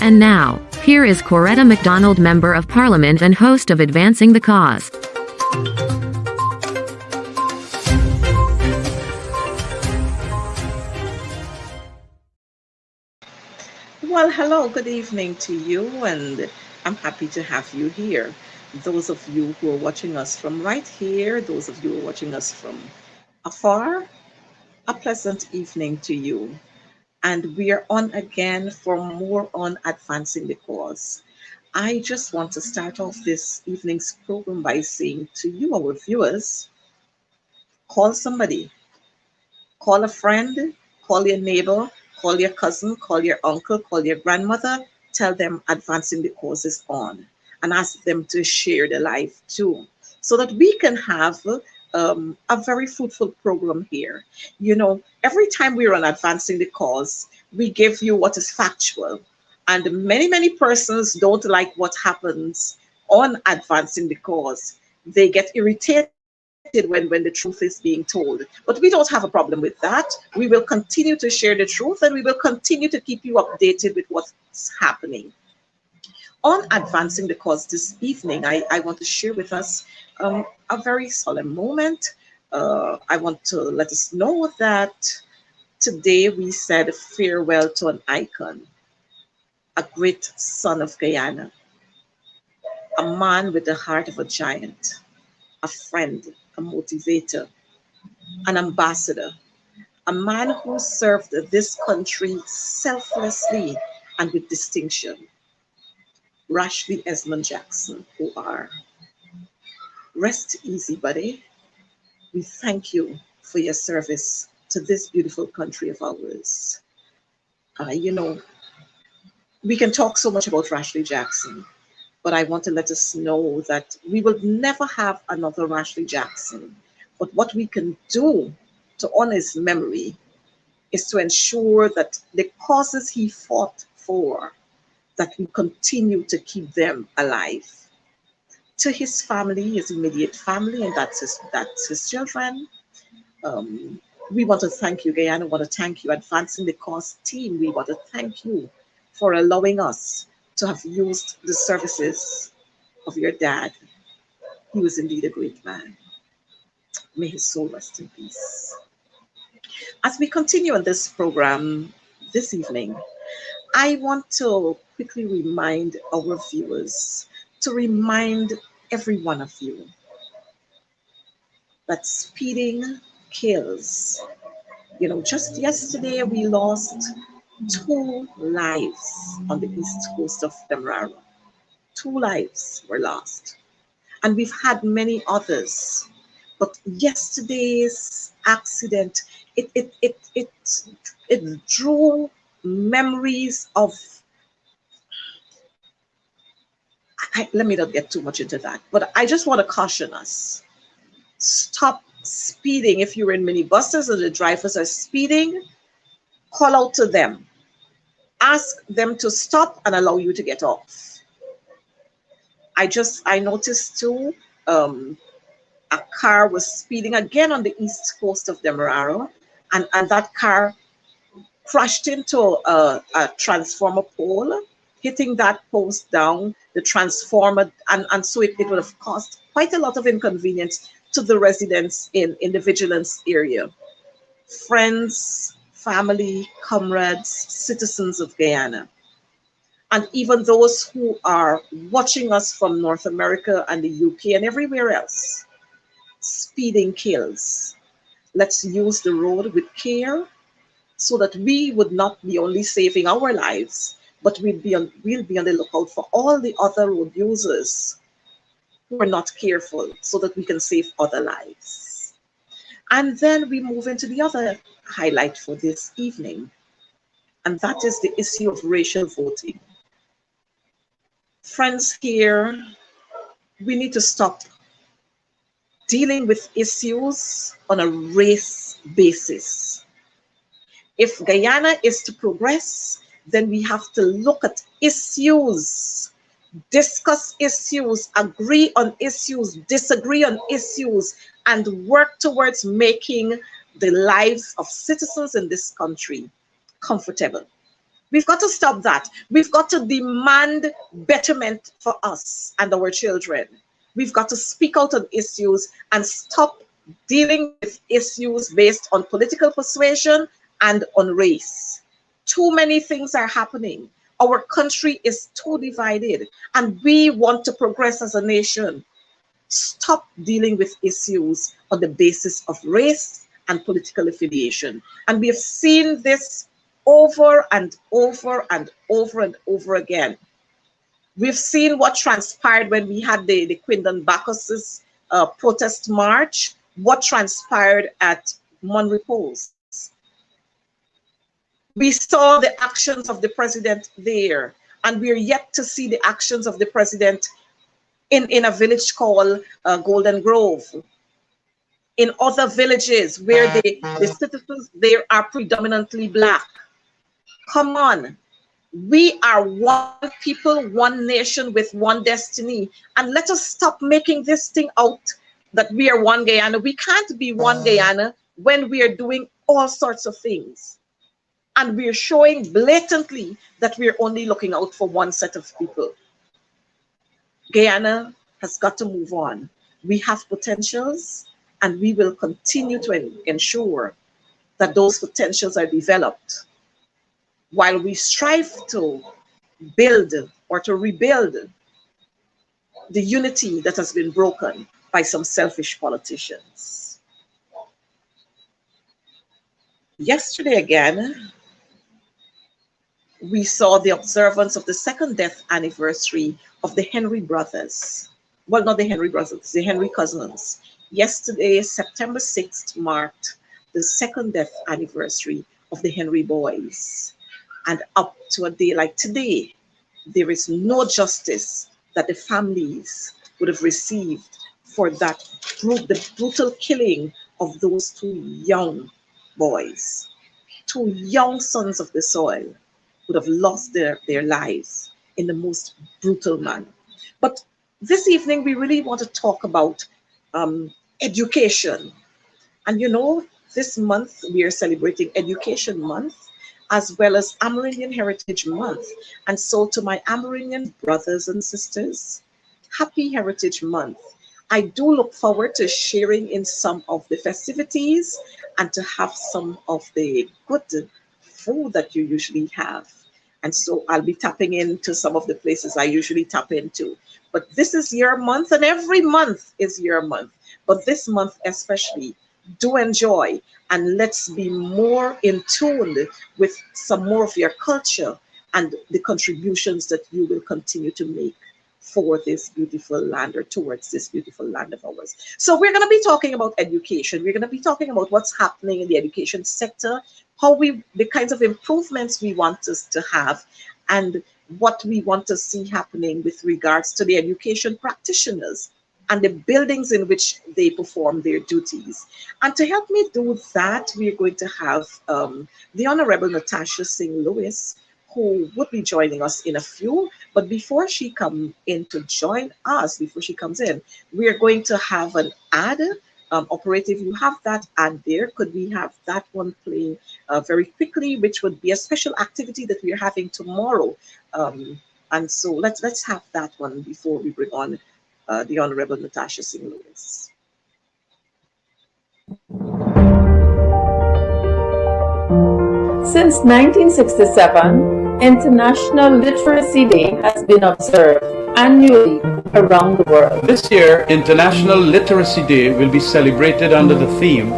And now, here is Coretta Mcdonald, Member of Parliament and host of Advancing the Cause. Well, hello, good evening to you, and I'm happy to have you here. Those of you who are watching us from right here, those of you who are watching us from afar, a pleasant evening to you. And we are on again for more on advancing the cause. I just want to start off this evening's program by saying to you, our viewers, call somebody, call a friend, call your neighbor, call your cousin, call your uncle, call your grandmother, tell them advancing the cause is on, and ask them to share the life too, so that we can have a very fruitful program here. You know, every time we're on advancing the cause, we give you what is factual, and many persons don't like what happens on advancing the cause. They get irritated when the truth is being told. But we don't have a problem with that. We will continue to share the truth, and we will continue to keep you updated with what's happening. On advancing the cause this evening, I want to share with us a very solemn moment. I want to let us know that today we said farewell to an icon, a great son of Guyana, a man with the heart of a giant, a friend, a motivator, an ambassador, a man who served this country selflessly and with distinction. Rashly Esmond Jackson, OR. Rest easy, buddy. We thank you for your service to this beautiful country of ours. You know, we can talk so much about Rashly Jackson, but I want to let us know that we will never have another Rashly Jackson. But what we can do to honor his memory is to ensure that the causes he fought for, that we continue to keep them alive. To his family, his immediate family, and that's his children, we want to thank you, Guyana. We want to thank you, Advancing the Cause team. We want to thank you for allowing us to have used the services of your dad. He was indeed a great man. May his soul rest in peace. As we continue on this program this evening, I want to quickly remind our viewers, to remind every one of you, that speeding kills. You know, just yesterday we lost 2 lives on the east coast of Demerara. 2 lives were lost. And we've had many others. But yesterday's accident, it drew memories of, let me not get too much into that, but I just want to caution us. Stop speeding. If you're in minibuses or the drivers are speeding, call out to them. Ask them to stop and allow you to get off. I noticed too, a car was speeding again on the east coast of Demerara, and that car crashed into a transformer pole, hitting that post down, the transformer, and so it would have caused quite a lot of inconvenience to the residents in the vigilance area. Friends, family, comrades, citizens of Guyana, and even those who are watching us from North America and the UK and everywhere else. Speeding kills. Let's use the road with care so that we would not be only saving our lives, but we'll be on the lookout for all the other road users who are not careful, so that we can save other lives. And then we move into the other highlight for this evening, and that is the issue of racial voting. Friends, here we need to stop dealing with issues on a race basis. If Guyana is to progress, then we have to look at issues, discuss issues, agree on issues, disagree on issues, and work towards making the lives of citizens in this country comfortable. We've got to stop that. We've got to demand betterment for us and our children. We've got to speak out on issues and stop dealing with issues based on political persuasion and on race. Too many things are happening. Our country is too divided, and we want to progress as a nation. Stop dealing with issues on the basis of race and political affiliation. And we have seen this over and over and over and over again. We've seen what transpired when we had the Quindon Bacchus's protest march, what transpired at Monrepos. We saw the actions of the president there, and we're yet to see the actions of the president in a village called Golden Grove. In other villages where the citizens there are predominantly Black. Come on. We are one people, one nation with one destiny. And let us stop making this thing out that we are one Guyana. We can't be one Guyana when we are doing all sorts of things. And we're showing blatantly that we're only looking out for one set of people. Guyana has got to move on. We have potentials, and we will continue to ensure that those potentials are developed while we strive to build or to rebuild the unity that has been broken by some selfish politicians. Yesterday again, we saw the observance of the second death anniversary of the Henry brothers. Well, not the Henry brothers, the Henry cousins. Yesterday, September 6th, marked the second death anniversary of the Henry boys. And up to a day like today, there is no justice that the families would have received for that the brutal killing of those two young boys, two young sons of the soil, would have lost their lives in the most brutal manner. But this evening, we really want to talk about education. And you know, this month we are celebrating Education Month as well as Amerindian Heritage Month. And so to my Amerindian brothers and sisters, happy Heritage Month. I do look forward to sharing in some of the festivities and to have some of the good food that you usually have. And so I'll be tapping into some of the places I usually tap into. But this is your month, and every month is your month. But this month especially, do enjoy, and let's be more in tune with some more of your culture and the contributions that you will continue to make for this beautiful land, or towards this beautiful land of ours. So we're going to be talking about education. We're going to be talking about what's happening in the education sector, the kinds of improvements we want us to have, and what we want to see happening with regards to the education practitioners and the buildings in which they perform their duties. And to help me do that, we are going to have the Honorable Natasha Singh Lewis, who would be joining us in a few. But before she comes in to join us, before she comes in, we are going to have an ad. Operative, you have that ad there. Could we have that one playing very quickly, which would be a special activity that we are having tomorrow. And so let's have that one before we bring on the Honorable Natasha Singh Lewis. Since 1967, International Literacy Day has been observed annually around the world. This year, International Literacy Day will be celebrated under the theme,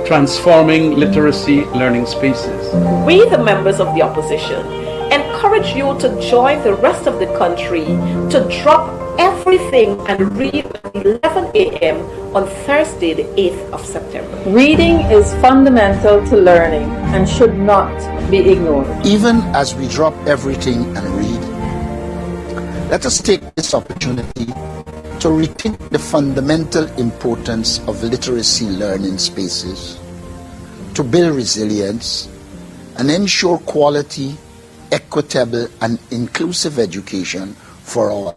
Transforming Literacy Learning Spaces. We, the members of the opposition, encourage you to join the rest of the country to drop everything and read at 11 a.m. on Thursday, the 8th of September. Reading is fundamental to learning and should not be ignored. Even as we drop everything and read, let us take this opportunity to rethink the fundamental importance of literacy learning spaces, to build resilience and ensure quality, equitable and inclusive education for all.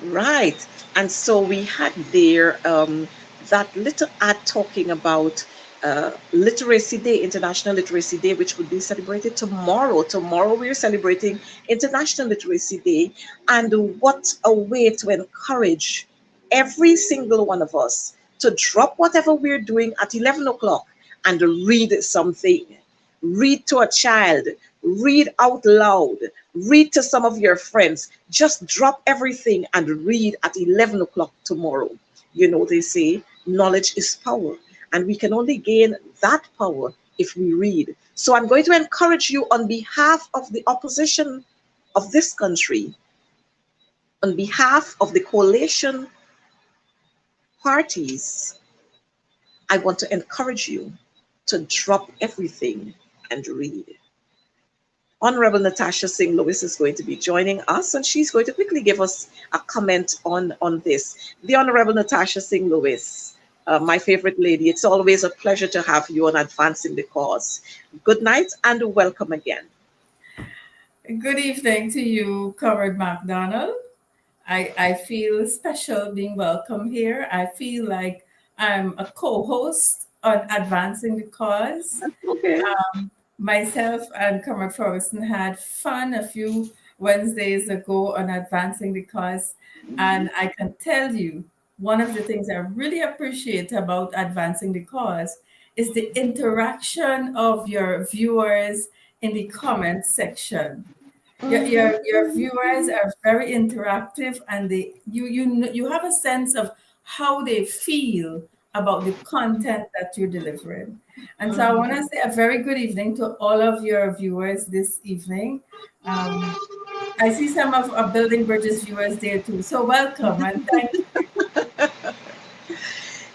Right. And so we had there that little ad talking about Literacy Day, International Literacy Day, which would be celebrated tomorrow. Tomorrow we're celebrating International Literacy Day. And what a way to encourage every single one of us to drop whatever we're doing at 11 o'clock and read something. Read to a child, read out loud, read to some of your friends. Just drop everything and read at 11 o'clock tomorrow. You know, they say knowledge is power, and we can only gain that power if we read. So I'm going to encourage you on behalf of the opposition of this country, on behalf of the coalition parties, I want to encourage you to drop everything and read. Honorable Natasha Singh Lewis is going to be joining us, and she's going to quickly give us a comment on this. The Honorable Natasha Singh Lewis, my favorite lady, it's always a pleasure to have you on Advancing the Cause. Good night and welcome again. Good evening to you, Coretta Mcdonald. I feel special being welcome here. I feel like I'm a co-host on Advancing the Cause. Okay. Myself and Coretta Ferguson had fun a few Wednesdays ago on Advancing the Cause. And I can tell you, one of the things I really appreciate about Advancing the Cause is the interaction of your viewers in the comment section. Your viewers are very interactive, and you have a sense of how they feel about the content that you're delivering. And so I want to say a very good evening to all of your viewers this evening. I see some of our Building Bridges viewers there too. So welcome and thank you.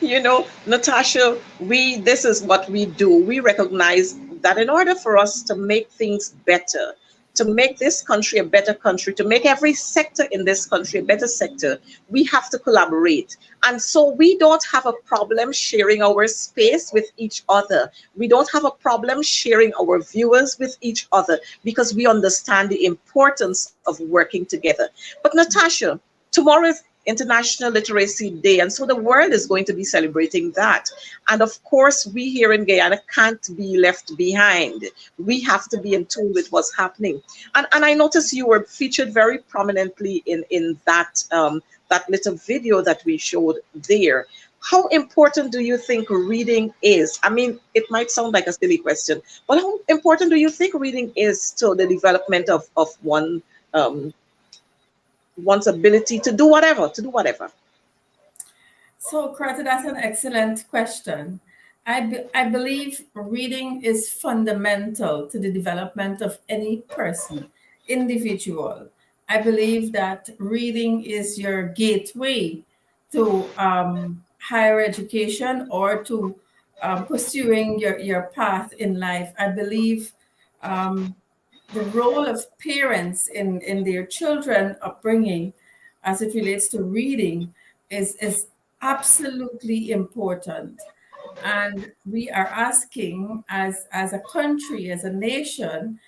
You know, Natasha, this is what we do. We recognize that in order for us to make things better, to make this country a better country, to make every sector in this country a better sector, we have to collaborate. And so we don't have a problem sharing our space with each other. We don't have a problem sharing our viewers with each other because we understand the importance of working together. But Natasha, tomorrow is International Literacy Day, and so the world is going to be celebrating that. And of course, we here in Guyana can't be left behind. We have to be in tune with what's happening. And I noticed you were featured very prominently in that that little video that we showed there. How important do you think reading is? I mean, it might sound like a silly question, but how important do you think reading is to the development of one's ability to do whatever, So, Coretta, that's an excellent question. I believe reading is fundamental to the development of any person, individual. I believe that reading is your gateway to higher education or to pursuing your path in life. I believe the role of parents in their children upbringing as it relates to reading is absolutely important. And we are asking as a country, as a nation,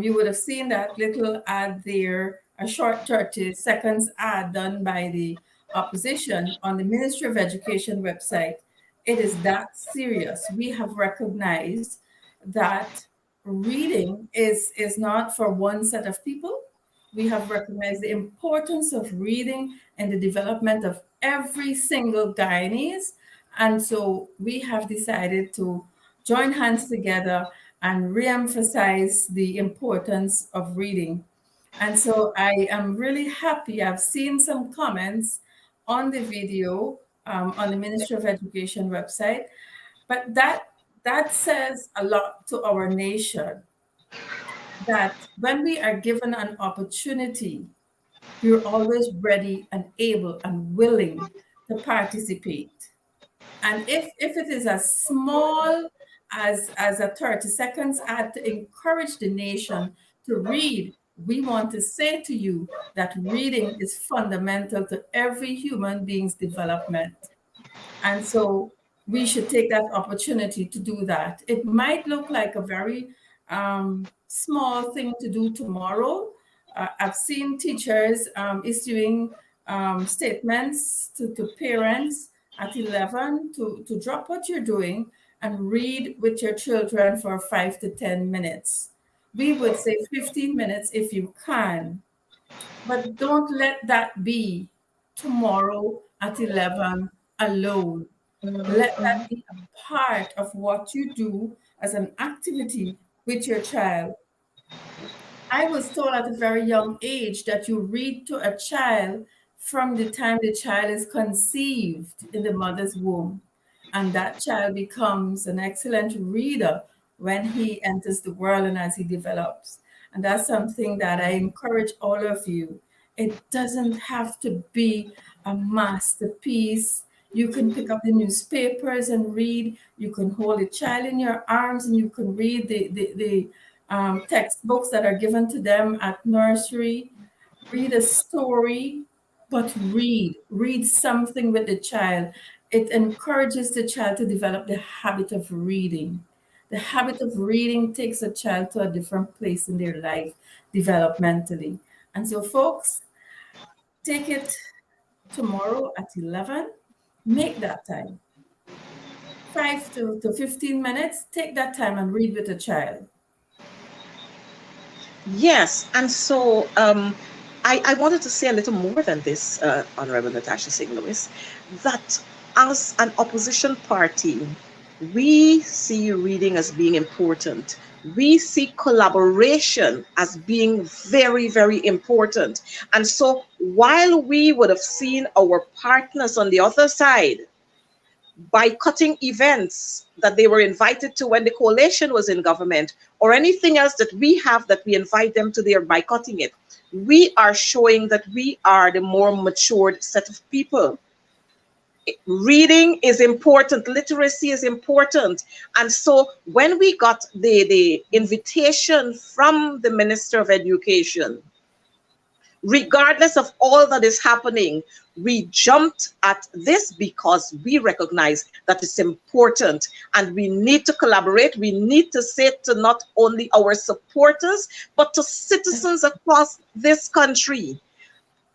you would have seen that little ad there, a short 30 seconds ad done by the opposition on the Ministry of Education website. It is that serious. We have recognized that reading is not for one set of people. We have recognized the importance of reading and the development of every single Guyanese. And so we have decided to join hands together and re-emphasize the importance of reading. And so I am really happy. I've seen some comments on the video on the Ministry of Education website, but that says a lot to our nation. that when we are given an opportunity, we're always ready and able and willing to participate. And if it is as small as a 30 seconds ad to encourage the nation to read, we want to say to you that reading is fundamental to every human being's development. And so we should take that opportunity to do that. It might look like a very small thing to do tomorrow. I've seen teachers issuing statements to parents at 11 to drop what you're doing and read with your children for 5 to 10 minutes. We would say 15 minutes if you can, but don't let that be tomorrow at 11 alone. Let that be a part of what you do as an activity with your child. I was told at a very young age that you read to a child from the time the child is conceived in the mother's womb. And that child becomes an excellent reader when he enters the world and as he develops. And that's something that I encourage all of you. It doesn't have to be a masterpiece. You can pick up the newspapers and read. You can hold a child in your arms and you can read the textbooks that are given to them at nursery. Read a story, but read something with the child. It encourages the child to develop the habit of reading. The habit of reading takes a child to a different place in their life developmentally. And so, folks, take it tomorrow at 11. Make that time. 5 to 15 minutes. Take that time and read with a child. Yes, and so I wanted to say a little more than this, Honorable Natasha St. Louis, that as an opposition party, we see reading as being important. We see collaboration as being very, very important. And so while we would have seen our partners on the other side boycotting events that they were invited to when the coalition was in government, or anything else that we have that we invite them to, they are boycotting it. We are showing that we are the more matured set of people. Reading is important, literacy is important. And so when we got the invitation from the Minister of Education, regardless of all that is happening, we jumped at this because we recognize that it's important and we need to collaborate. We need to say to not only our supporters, but to citizens across this country.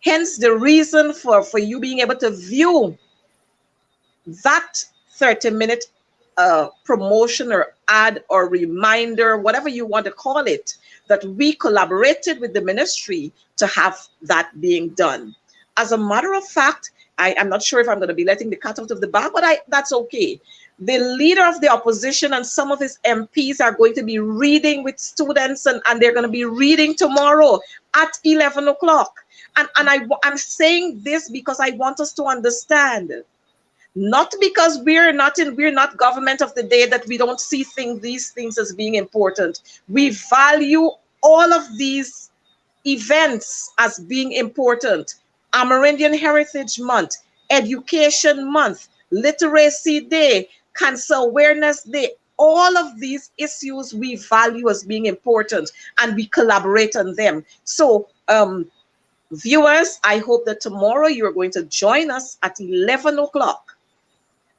Hence the reason for you being able to view that 30-minute promotion or ad or reminder, whatever you want to call it, that we collaborated with the ministry to have that being done. As a matter of fact, I'm not sure if I'm going to be letting the cat out of the bag, but that's okay. The leader of the opposition and some of his MPs are going to be reading with students, and they're going to be reading tomorrow at 11 o'clock. And I'm saying this because I want us to understand, not because we're not government of the day, that we don't see these things as being important. We value all of these events as being important. Amerindian Heritage Month, Education Month, Literacy Day, Cancer Awareness Day, all of these issues we value as being important, and we collaborate on them. So viewers, I hope that tomorrow you're going to join us at 11 o'clock.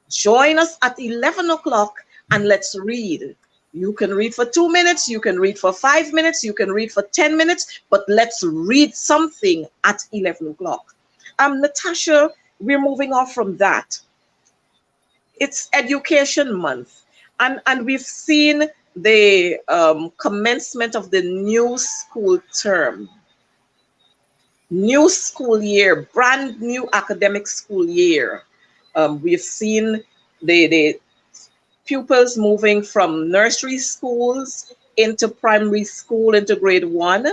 Join us at 11 o'clock and let's read. You can read for 2 minutes, you can read for 5 minutes, you can read for 10 minutes, but let's read something at 11 o'clock. Natasha, we're moving on from that. It's Education Month, and we've seen the commencement of the new school term. New school year, brand new academic school year. We've seen the pupils moving from nursery schools into primary school, into grade 1.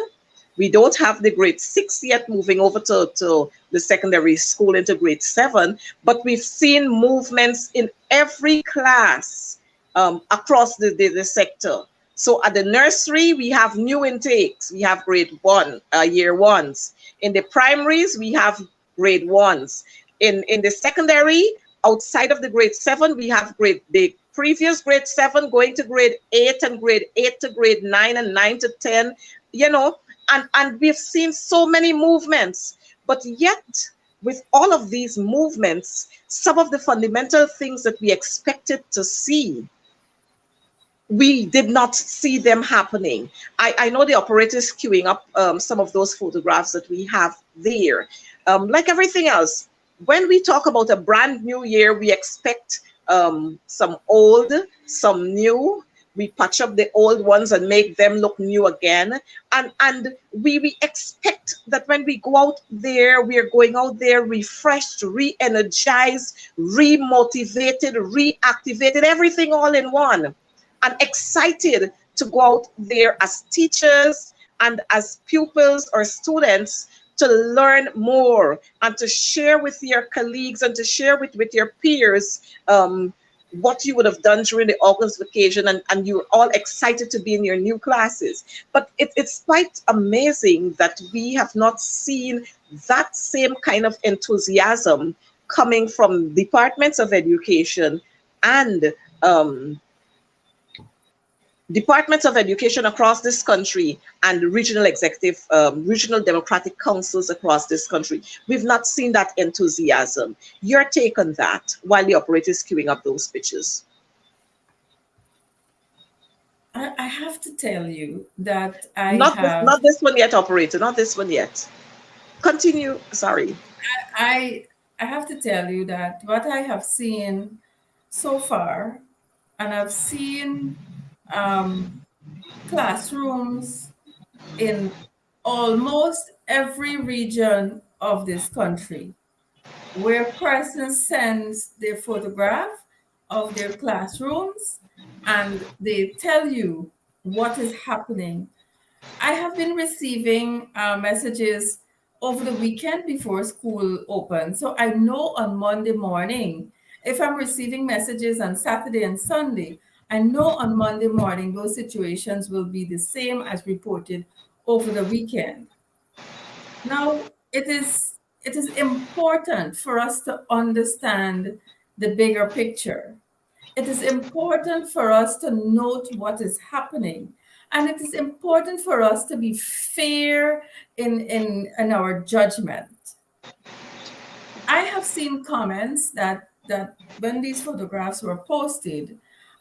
We don't have the grade 6 yet moving over to the secondary school into grade 7, but we've seen movements in every class across the sector. So at the nursery, we have new intakes. We have grade one, year ones. In the primaries, we have grade ones. In the secondary, outside of the grade 7, we have the previous grade 7 going to grade 8 and grade 8 to grade 9 and 9 to 10, you know, and we've seen so many movements. But yet, with all of these movements, some of the fundamental things that we expected to see, we did not see them happening. I know the operator is queuing up some of those photographs that we have there. Like everything else, when we talk about a brand new year, we expect some old, some new. We patch up the old ones and make them look new again. And we expect that when we go out there, we are going out there refreshed, re-energized, re-motivated, reactivated, everything all in one. And excited to go out there as teachers and as pupils or students to learn more and to share with your colleagues and to share with your peers what you would have done during the August vacation, and you're all excited to be in your new classes. But it's quite amazing that we have not seen that same kind of enthusiasm coming from departments of education and departments of education across this country and regional regional democratic councils across this country. We've not seen that enthusiasm. Your take on that while the operator is queuing up those pictures? I have to tell you that not this one yet, operator, not this one yet. Continue, sorry. I have to tell you that what I have seen so far, and I've seen classrooms in almost every region of this country, where persons sends their photograph of their classrooms and they tell you what is happening. I have been receiving messages over the weekend before school opens. So I know on Monday morning, if I'm receiving messages on Saturday and Sunday, I know on Monday morning those situations will be the same as reported over the weekend. Now, it is important for us to understand the bigger picture. It is important for us to note what is happening. And it is important for us to be fair in our judgment. I have seen comments that when these photographs were posted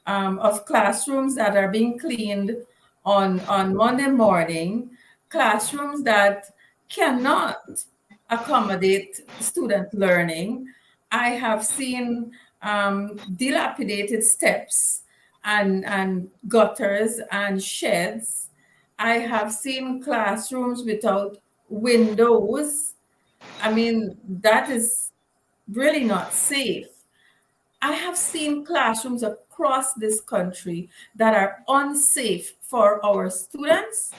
of classrooms that are being cleaned on Monday morning, classrooms that cannot accommodate student learning. I have seen dilapidated steps and gutters and sheds. I have seen classrooms without windows. I mean, that is really not safe. I have seen classrooms across this country that are unsafe for our students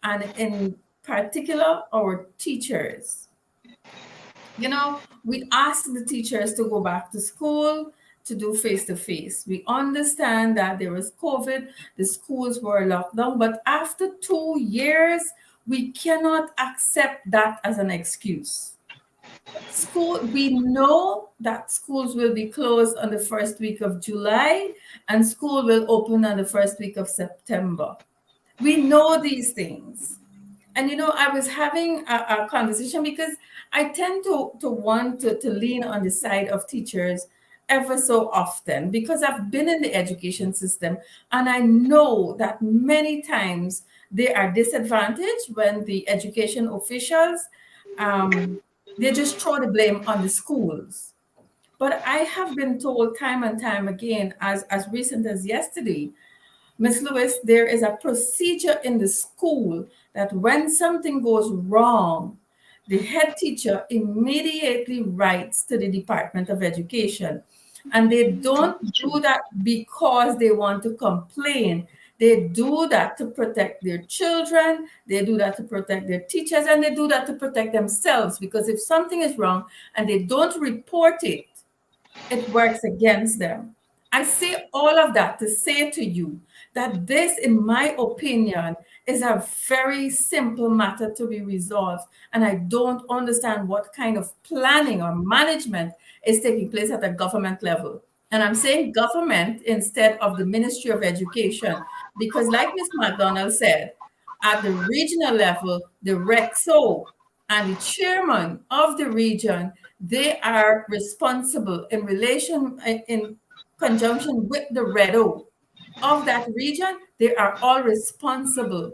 and in particular our teachers. You know, we ask the teachers to go back to school to do face-to-face. We understand that there was COVID, the schools were locked down, but after 2 years, we cannot accept that as an excuse. We know that schools will be closed on the first week of July and school will open on the first week of September. We know these things. And, you know, I was having a conversation because I tend to want to lean on the side of teachers ever so often because I've been in the education system and I know that many times they are disadvantaged when the education officials, they just throw the blame on the schools. But I have been told time and time again, as recent as yesterday, Ms. Lewis, there is a procedure in the school that when something goes wrong, the head teacher immediately writes to the Department of Education. And they don't do that because they want to complain. They do that to protect their children, they do that to protect their teachers, and they do that to protect themselves. Because if something is wrong and they don't report it, it works against them. I say all of that to say to you that this, in my opinion, is a very simple matter to be resolved. And I don't understand what kind of planning or management is taking place at the government level. And I'm saying government instead of the Ministry of Education, because like Ms. McDonald said, at the regional level, the REXO and the chairman of the region, they are responsible in conjunction with the REDO of that region. They are all responsible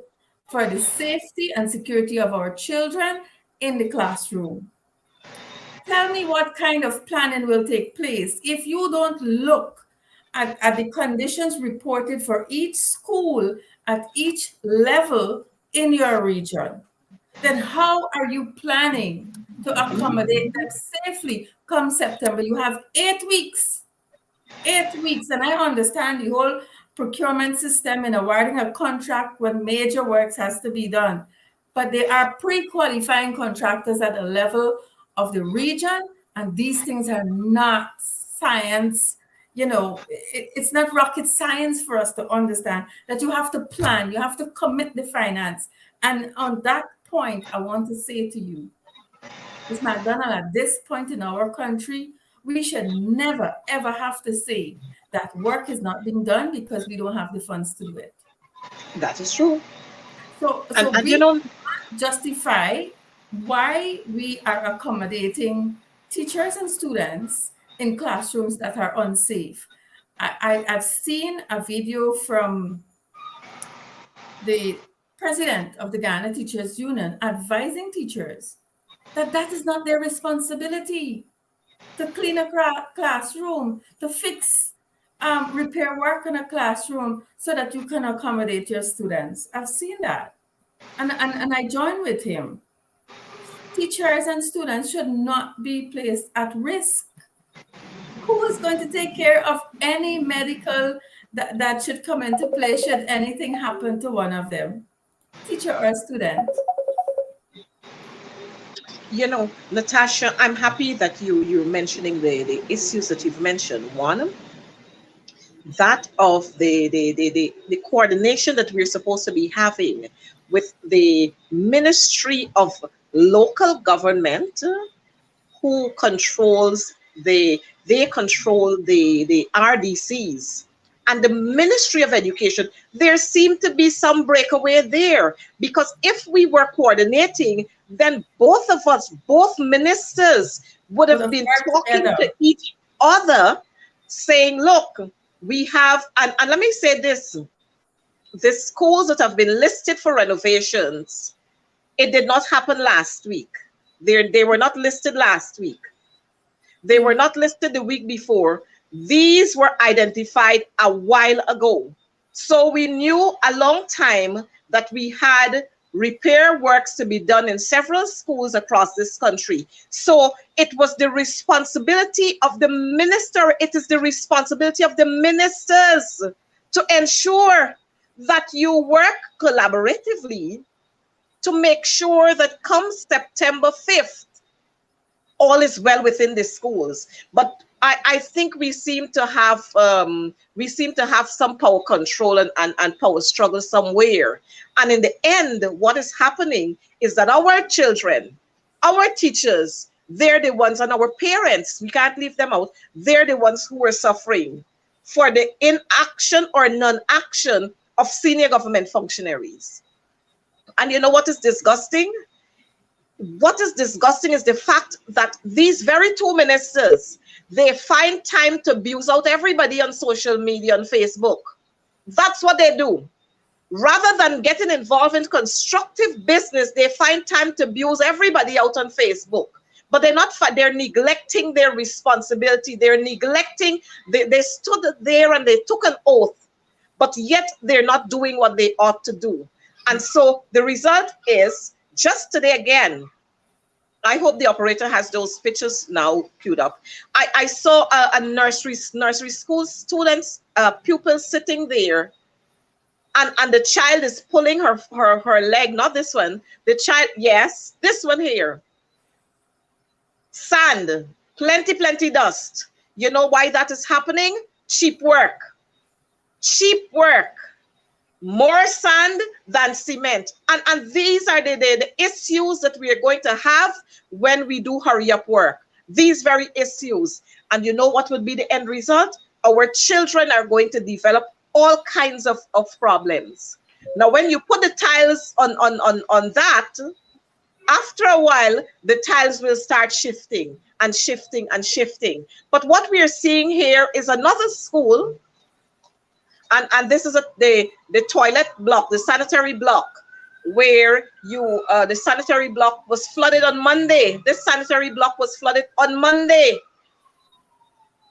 for the safety and security of our children in the classroom. Tell me what kind of planning will take place if you don't look at the conditions reported for each school at each level in your region. Then how are you planning to accommodate them safely come September? You have 8 weeks. 8 weeks. And I understand the whole procurement system and awarding a contract when major works has to be done. But they are pre-qualifying contractors at the level of the region, and these things are not science. It's not rocket science for us to understand that you have to plan, you have to commit the finance. And on that point, I want to say to you, Ms. McDonald, at this point in our country, we should never, ever have to say that work is not being done because we don't have the funds to do it. That is true. So And we cannot justify why we are accommodating teachers and students in classrooms that are unsafe. I've seen a video from the president of the Ghana Teachers Union advising teachers that is not their responsibility to clean a classroom, to fix repair work in a classroom so that you can accommodate your students. I've seen that. And I join with him. Teachers and students should not be placed at risk. Who is going to take care of any medical that should come into play should anything happen to one of them? Teacher or student? Natasha, I'm happy that you're mentioning the issues that you've mentioned. One, that of the coordination that we're supposed to be having with the Ministry of Local Government, who controls they control the RDCs, and the Ministry of Education. There seemed to be some breakaway there, because if we were coordinating, then both of us, both ministers, would have been talking to each other, saying, look, we have, and let me say this, the schools that have been listed for renovations, it did not happen last week. They were not listed last week. They were not listed the week before. These were identified a while ago. So we knew a long time that we had repair works to be done in several schools across this country. So it was the responsibility of the minister, it is the responsibility of the ministers to ensure that you work collaboratively to make sure that come September 5th, all is well within the schools. But I think we seem to have some power control and power struggle somewhere. And in the end, what is happening is that our children, our teachers, they're the ones, and our parents, we can't leave them out, they're the ones who are suffering for the inaction or non-action of senior government functionaries. And you know what is disgusting? What is disgusting is the fact that these very two ministers, they find time to abuse out everybody on social media, on Facebook. That's what they do. Rather than getting involved in constructive business, they find time to abuse everybody out on Facebook. But they're neglecting their responsibility. They're neglecting, they stood there and they took an oath, but yet they're not doing what they ought to do. And so the result is, just today again, I hope the operator has those pictures now queued up. I saw a nursery school students, pupils sitting there, and the child is pulling her leg, not this one. The child, yes, this one here. Sand, plenty dust. You know why that is happening? Cheap work. Cheap work. more sand than cement. And these are the issues that we are going to have when we do hurry up work. These very issues. And you know what would be the end result? Our children are going to develop all kinds of problems. Now, when you put the tiles on that, after a while, the tiles will start shifting and shifting and shifting. But what we are seeing here is another school, and this is the toilet block, the sanitary block, where the sanitary block was flooded on Monday. This sanitary block was flooded on Monday.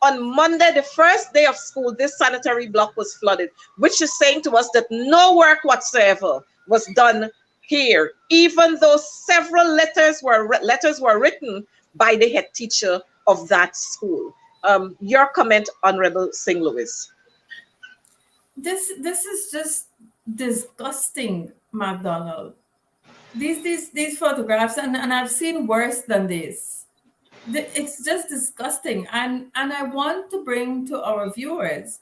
On Monday, the first day of school, this sanitary block was flooded, which is saying to us that no work whatsoever was done here, even though several letters were written by the head teacher of that school. Your comment, Honorable St. Louis. This is just disgusting, McDonald. These photographs, and I've seen worse than this. It's just disgusting, and I want to bring to our viewers.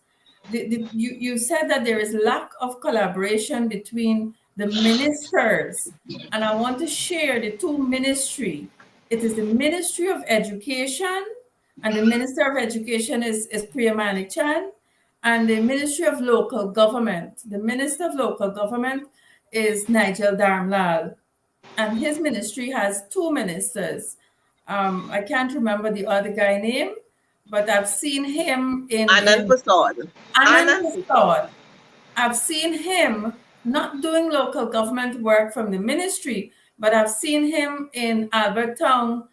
You said that there is lack of collaboration between the ministers, and I want to share the two ministries. It is the Ministry of Education, and the Minister of Education is Priya Manichan, and the Ministry of Local Government. The Minister of Local Government is Nigel Darmlal, and his ministry has two ministers. I can't remember the other guy's name, but I've seen him in Anand Prasad. Anand Prasad. I've seen him not doing local government work from the ministry, but I've seen him in Albert Town,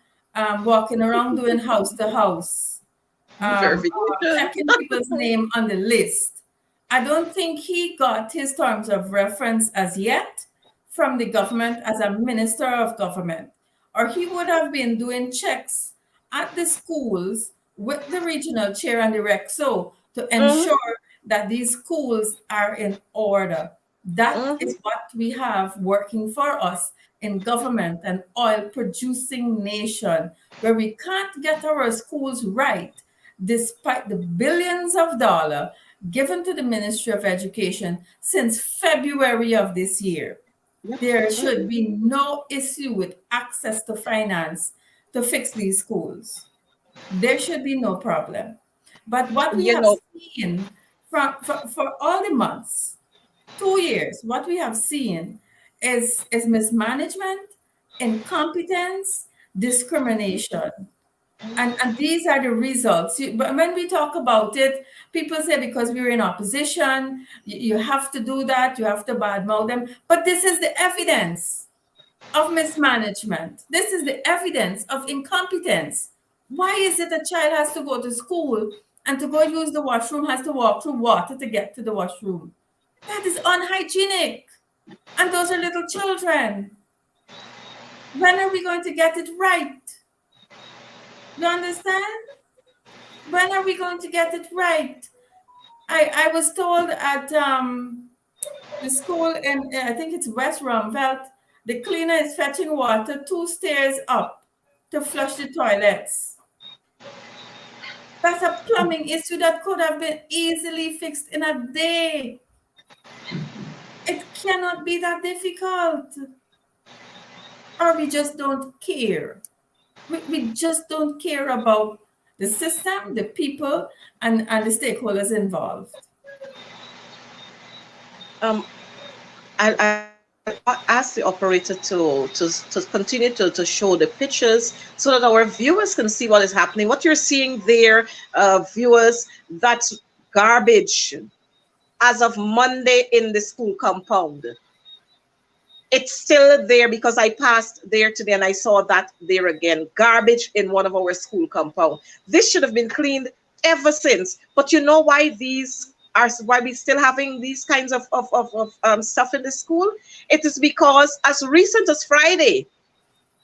walking around doing house to house, checking people's name on the list. I don't think he got his terms of reference as yet from the government as a minister of government, or he would have been doing checks at the schools with the regional chair and the REXO to ensure that these schools are in order. That is what we have working for us in government, an oil-producing nation, where we can't get our schools right, despite the billions of dollars given to the Ministry of Education since February of this year. There should be no issue with access to finance to fix these schools. There should be no problem. But what we have seen for all the months, 2 years, what we have seen is mismanagement, incompetence, discrimination. And these are the results. But when we talk about it, people say because we're in opposition, you have to do that, you have to badmouth them. But this is the evidence of mismanagement. This is the evidence of incompetence. Why is it a child has to go to school and to go use the washroom has to walk through water to get to the washroom? That is unhygienic. And those are little children. When are we going to get it right? You understand? When are we going to get it right? I was told at the school in, I think it's West Rumvelt, the cleaner is fetching water 2 stairs up to flush the toilets. That's a plumbing issue that could have been easily fixed in a day. It cannot be that difficult. Or we just don't care. We just don't care about the system, the people, and the stakeholders involved. I ask the operator to continue to show the pictures so that our viewers can see what is happening. What you're seeing there, viewers, that's garbage as of Monday in the school compound. It's still there because I passed there today and I saw that there again. Garbage in one of our school compound. This should have been cleaned ever since. But you know why why we still having these kinds of stuff in the school? It is because as recent as Friday,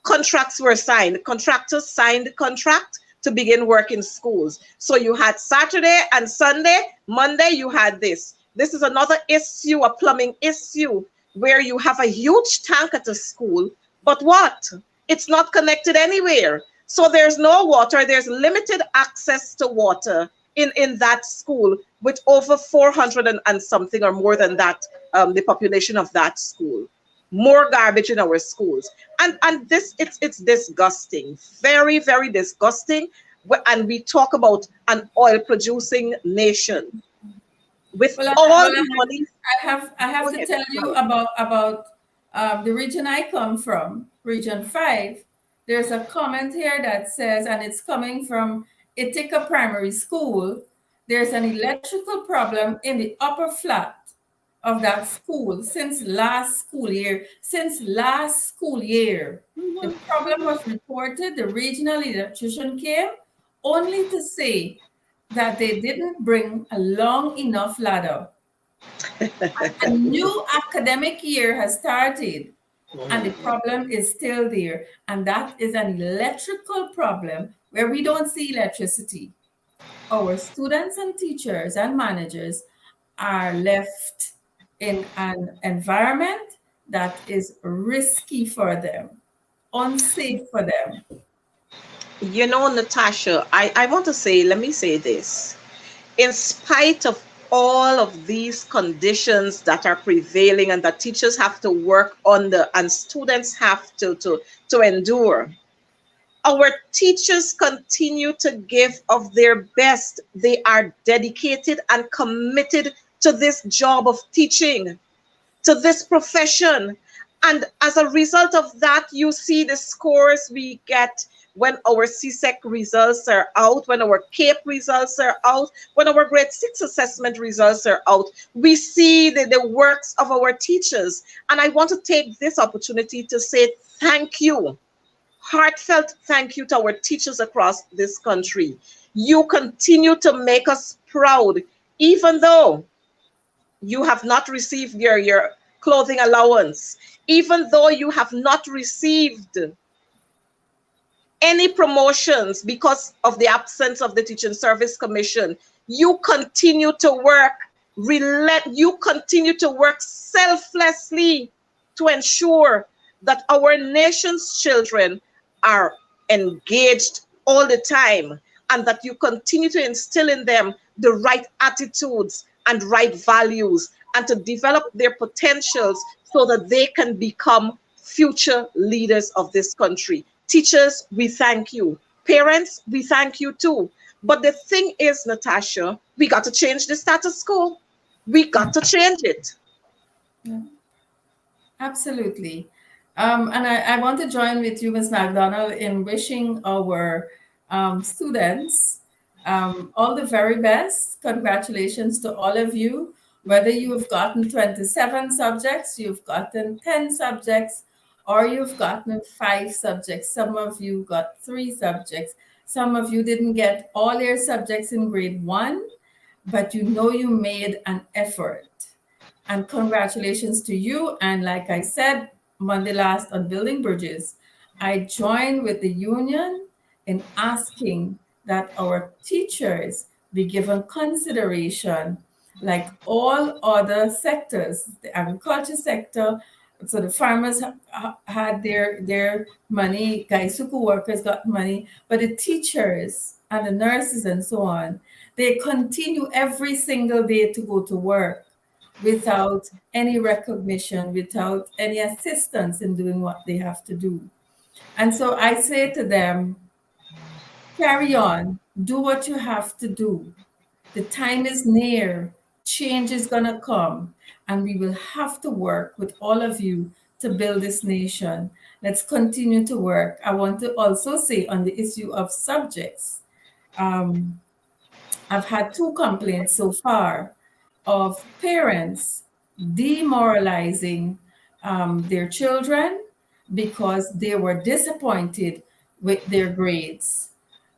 contracts were signed. Contractors signed the contract to begin work in schools. So you had Saturday and Sunday. Monday you had this. This is another issue, a plumbing issue, where you have a huge tank at a school, but what? It's not connected anywhere. So there's no water, there's limited access to water in that school with over 400 and something or more than that, the population of that school. More garbage in our schools. And this, it's disgusting. Very, very disgusting. And we talk about an oil producing nation with Well, all the money. I have Go to ahead. tell you about the region I come from, Region 5. There's a comment here that says, and it's coming from Ithaca Primary School, there's an electrical problem in the upper flat of that school since last school year. Since last school year, the problem was reported. The regional electrician came only to say that they didn't bring a long enough ladder. A new academic year has started and the problem is still there. And that is an electrical problem where we don't see electricity. Our students and teachers and managers are left in an environment that is risky for them, unsafe for them. You know, Natasha, I want to say, let me say this. In spite of all of these conditions that are prevailing and that teachers have to work under and students have to endure, our teachers continue to give of their best. They are dedicated and committed to this job of teaching, to this profession. And as a result of that, you see the scores we get when our CSEC results are out, when our CAPE results are out, when our grade 6 assessment results are out. We see the works of our teachers. And I want to take this opportunity to say thank you. Heartfelt thank you to our teachers across this country. You continue to make us proud, even though you have not received your clothing allowance, even though you have not received any promotions because of the absence of the Teaching Service Commission. You continue to work, you continue to work selflessly to ensure that our nation's children are engaged all the time, and that you continue to instill in them the right attitudes and right values, and to develop their potentials so that they can become future leaders of this country. Teachers, we thank you. Parents, we thank you too. But the thing is, Natasha, we got to change the status quo. We got to change it. Yeah. Absolutely. And I want to join with you, Ms. McDonald, in wishing our students all the very best. Congratulations to all of you. Whether you've gotten 27 subjects, you've gotten 10 subjects, or you've gotten 5 subjects. Some of you got 3 subjects. Some of you didn't get all your subjects in grade 1, but you know you made an effort. And congratulations to you. And like I said Monday last on Building Bridges, I joined with the union in asking that our teachers be given consideration like all other sectors, the agriculture sector. So the farmers had their money, Gaisuku workers got money, but the teachers and the nurses and so on, they continue every single day to go to work without any recognition, without any assistance in doing what they have to do. And so I say to them, carry on, do what you have to do. The time is near, change is gonna come, and we will have to work with all of you to build this nation. Let's continue to work. I want to also say on the issue of subjects, I've had 2 complaints so far of parents demoralizing their children because they were disappointed with their grades.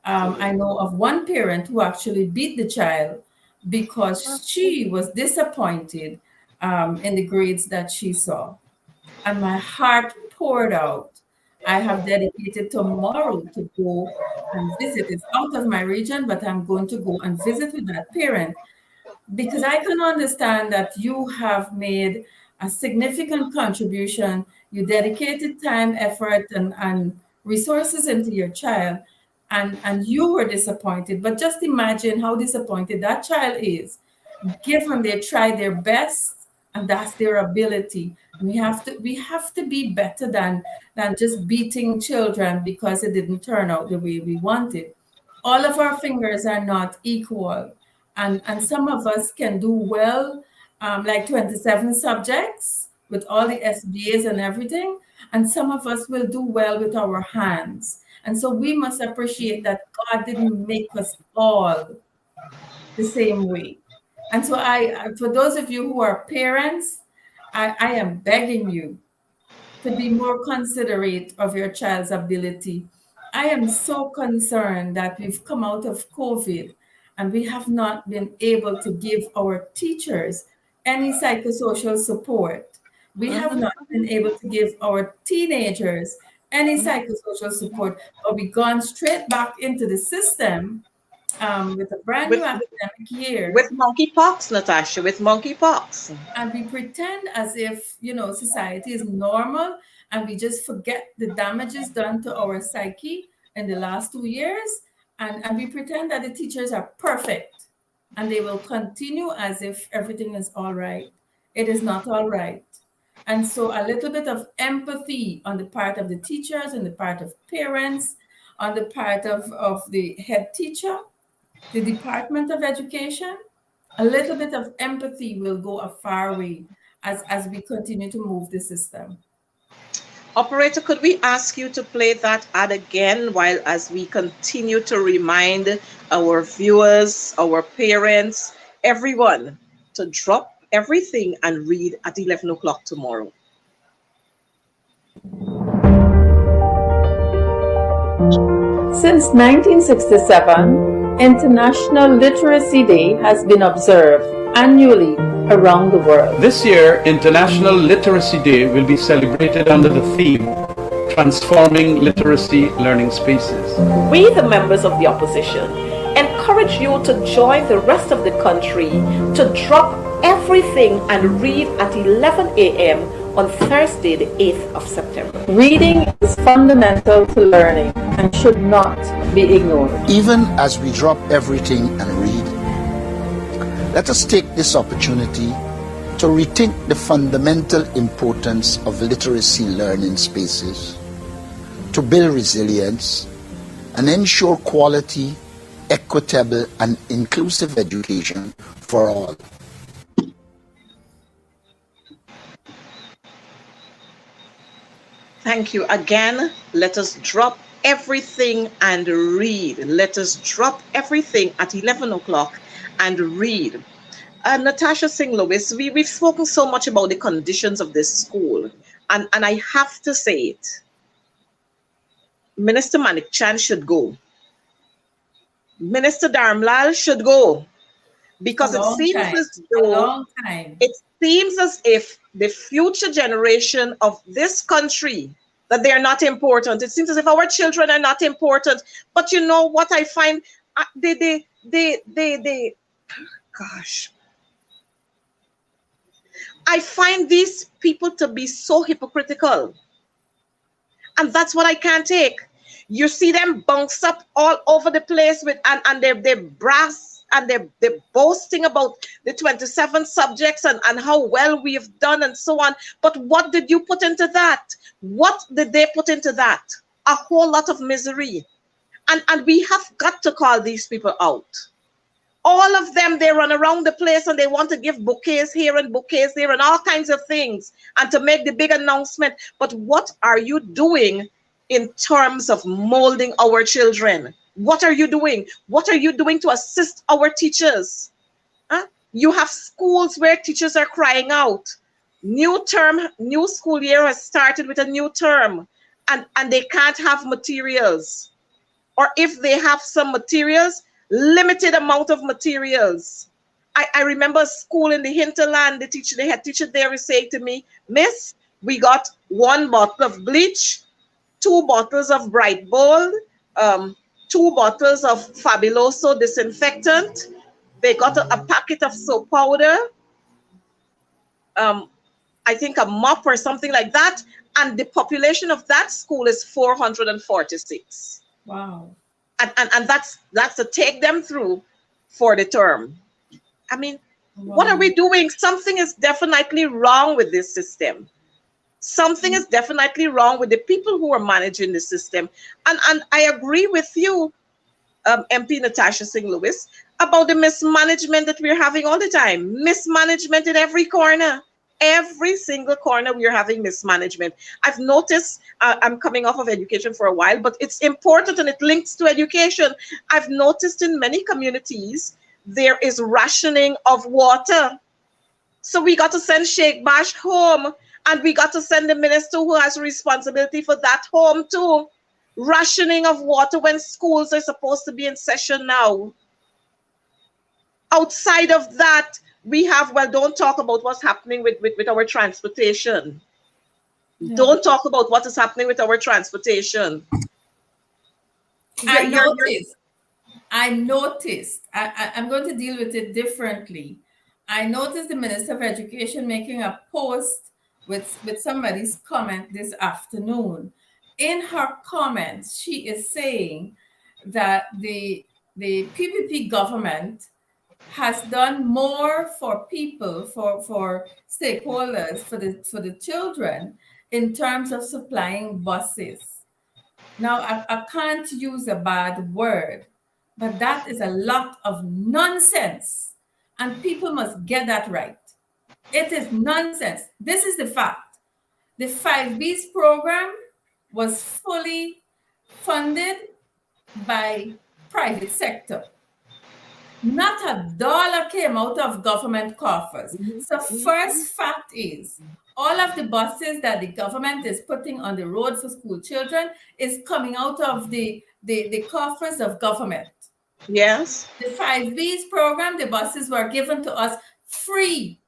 I know of one parent who actually beat the child because she was disappointed in the grades that she saw. And my heart poured out. I have dedicated tomorrow to go and visit. It's out of my region, but I'm going to go and visit with that parent, because I can understand that you have made a significant contribution. You dedicated time, effort, and resources into your child. and you were disappointed. But just imagine how disappointed that child is, given they try their best and that's their ability. We have to be better than just beating children because it didn't turn out the way we wanted. All of our fingers are not equal, and some of us can do well, like 27 subjects with all the SBAs and everything, and some of us will do well with our hands. And so we must appreciate that God didn't make us all the same way. And so for those of you who are parents, I am begging you to be more considerate of your child's ability. I am so concerned that we've come out of COVID and we have not been able to give our teachers any psychosocial support. We have not been able to give our teenagers any psychosocial support, but we've gone straight back into the system with a brand new With academic year, with monkeypox, Natasha, with monkeypox. and we pretend as if society is normal, and we just forget the damages done to our psyche in the last 2 years, and we pretend that the teachers are perfect and they will continue as if everything is all right. It is not all right. And so a little bit of empathy on the part of the teachers, on the part of parents, on the part of the head teacher, the Department of Education, a little bit of empathy will go a far way as we continue to move the system. Operator, could we ask you to play that ad again while as we continue to remind our viewers, our parents, everyone to drop everything and read at 11 o'clock tomorrow? Since 1967, International Literacy Day has been observed annually around the world. This year, International Literacy Day will be celebrated under the theme Transforming Literacy Learning Spaces. We, the members of the opposition, encourage you to join the rest of the country to drop everything and read at 11 a.m. on Thursday, the 8th of September. Reading is fundamental to learning and should not be ignored. Even as we drop everything and read, let us take this opportunity to rethink the fundamental importance of literacy learning spaces, to build resilience and ensure quality, equitable and inclusive education for all. Thank you. Again, let us drop everything and read. Let us drop everything at 11 o'clock and read. Natasha Singh Lewis, we've spoken so much about the conditions of this school, and I have to say it. Minister Manik Chand should go. Minister Dharmlal should go, because it seems as if the future generation of this country, that they are not important. It seems as if our children are not important. But you know what I find? Gosh. I find these people to be so hypocritical. And that's what I can't take. You see them bounced up all over the place with and they're brass, and they're boasting about the 27 subjects and how well we've done and so on. But what did you put into that? What did they put into that? A whole lot of misery. And we have got to call these people out. All of them, they run around the place and they want to give bouquets here and bouquets there and all kinds of things and to make the big announcement. But what are you doing in terms of molding our children? What are you doing? What are you doing to assist our teachers? You have schools where teachers are crying out. New term, new school year has started with a new term, and they can't have materials. Or if they have some materials, limited amount of materials. I remember a school in the hinterland, the head teacher there was saying to me, Miss, we got 1 bottle of bleach, 2 bottles of Bright Bold, 2 bottles of Fabuloso disinfectant. They got a packet of soap powder, I think a mop or something like that. And the population of that school is 446. Wow. And that's to take them through for the term. I mean, what are we doing? Something is definitely wrong with this system. Something is definitely wrong with the people who are managing the system. And I agree with you, MP Natasha Singh Lewis, about the mismanagement that we're having all the time. Mismanagement in every corner. Every single corner we are having mismanagement. I've noticed, I'm coming off of education for a while, but it's important and it links to education. I've noticed in many communities, there is rationing of water. So we got to send Sheikh Bash home, and we got to send the minister who has responsibility for that home too. Rationing of water when schools are supposed to be in session now. Outside of that, we have, well, don't talk about what's happening with our transportation. Yeah. Don't talk about what is happening with our transportation. I noticed, I'm going to deal with it differently. I noticed the Minister of Education making a post with somebody's comment this afternoon. In her comments, she is saying that the PPP government has done more for people, for stakeholders, for the children, in terms of supplying buses. Now, I can't use a bad word, but that is a lot of nonsense. And people must get that right. It is nonsense. This is the fact. The 5Bs program was fully funded by private sector. Not a dollar came out of government coffers. So first fact is, all of the buses that the government is putting on the road for school children is coming out of the coffers of government. Yes. The 5Bs program, the buses were given to us free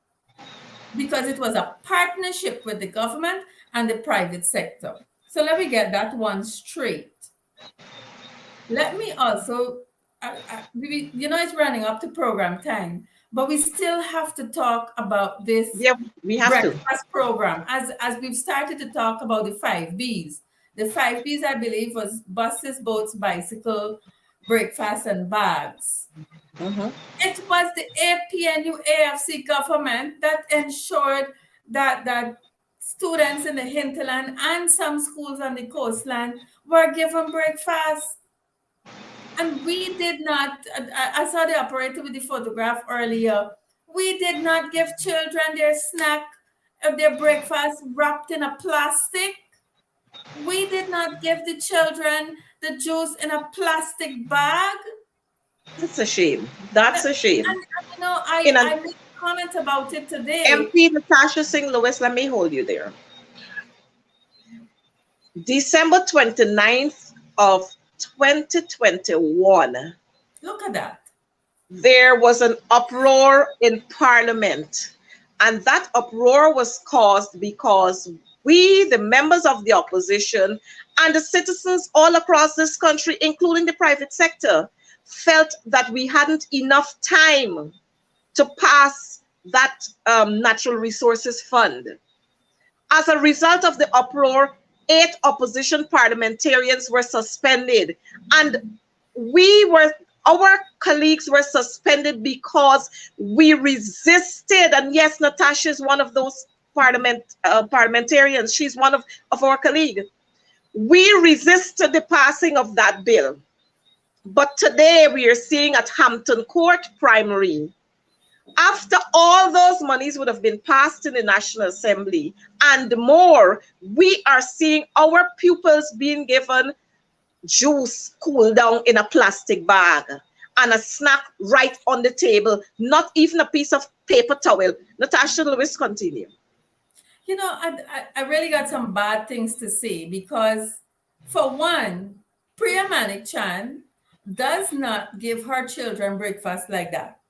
because it was a partnership with the government and the private sector. So let me get that one straight. Let me also, it's running up to program time, but we still have to talk about this we have breakfast program. As we've started to talk about the 5Bs. The 5Bs, I believe, was buses, boats, bicycle, breakfast, and bags. It was the APNU AFC government that ensured that students in the hinterland and some schools on the coastline were given breakfast. And we did not, I saw the operator with the photograph earlier, we did not give children their snack, their breakfast wrapped in a plastic. We did not give the children the juice in a plastic bag. That's a shame. That's a shame. And I made a comment about it today. MP Natasha Singh Lewis, let me hold you there. December 29th of 2021. Look at that. There was an uproar in Parliament, and that uproar was caused because we, the members of the opposition, and the citizens all across this country, including the private sector, felt that we hadn't enough time to pass that Natural Resources Fund. As a result of the uproar, 8 opposition parliamentarians were suspended, and our colleagues were suspended because we resisted. And yes, Natasha is one of those parliamentarians. She's one of our colleagues. We resisted the passing of that bill. But today we are seeing at Hampton Court primary, after all those monies would have been passed in the National Assembly and more, we are seeing our pupils being given juice cool down in a plastic bag and a snack right on the table, not even a piece of paper towel. Natasha Lewis, continue. I really got some bad things to say because, for one, Priya Manik-Chan does not give her children breakfast like that.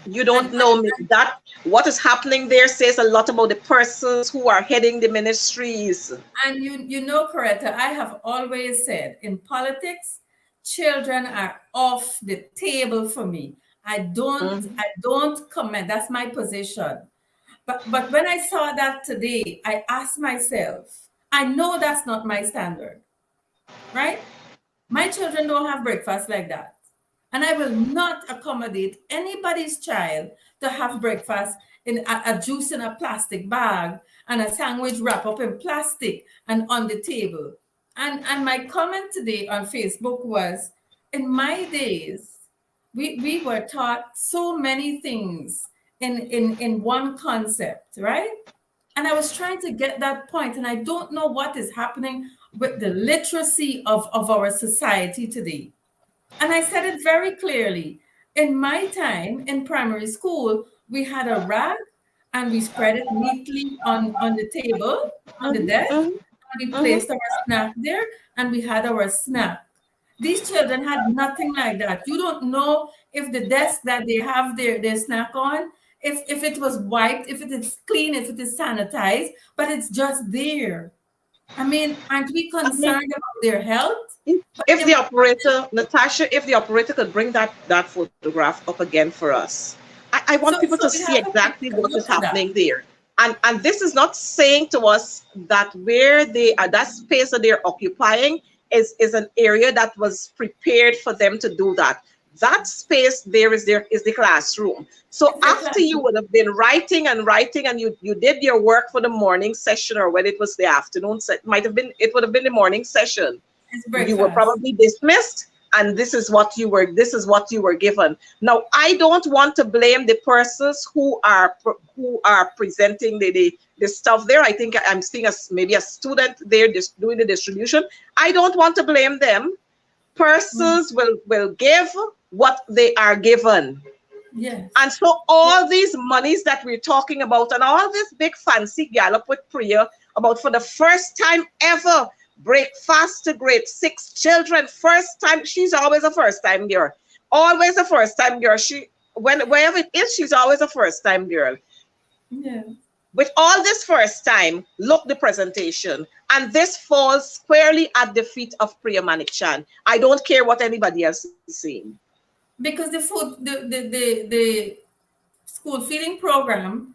You don't know me. That what is happening there says a lot about the persons who are heading the ministries. And you know, Coretta, I have always said in politics, children are off the table for me. I don't comment. That's my position. But when I saw that today, I asked myself, I know that's not my standard, right? My children don't have breakfast like that. And I will not accommodate anybody's child to have breakfast in a juice in a plastic bag and a sandwich wrapped up in plastic and on the table. And my comment today on Facebook was, in my days, we were taught so many things in one concept, right? And I was trying to get that point, and I don't know what is happening with the literacy of our society today. And I said it very clearly. In my time in primary school, we had a rag and we spread it neatly on the table, on the desk, and we placed our snack there and we had our snack. These children had nothing like that. You don't know if the desk that they have their snack on, if it was wiped, if it is clean, if it is sanitized, but it's just there. I mean, aren't we concerned about their health? If the operator, Natasha, if the operator could bring that photograph up again for us. I want people to see exactly what is happening there. And this is not saying to us that where they are, that space that they're occupying is an area that was prepared for them to do that. That space there is the classroom. So after you would have been writing and you did your work for the morning session, or when it was the afternoon, it would have been the morning session. You were probably dismissed, and this is what you were given. Now, I don't want to blame the persons who are presenting the stuff there. I think I'm seeing maybe a student there just doing the distribution. I don't want to blame them. Persons will give what they are given. Yes. And so all these monies that we're talking about and all this big fancy gallop with Priya about, for the first time ever, breakfast to grade 6 children, first time. She's always a first time girl. Always a first time girl. Wherever it is, she's always a first time girl. Yeah. With all this first time, look the presentation. And this falls squarely at the feet of Priya Manikchan. I don't care what anybody else is saying. Because the school feeding program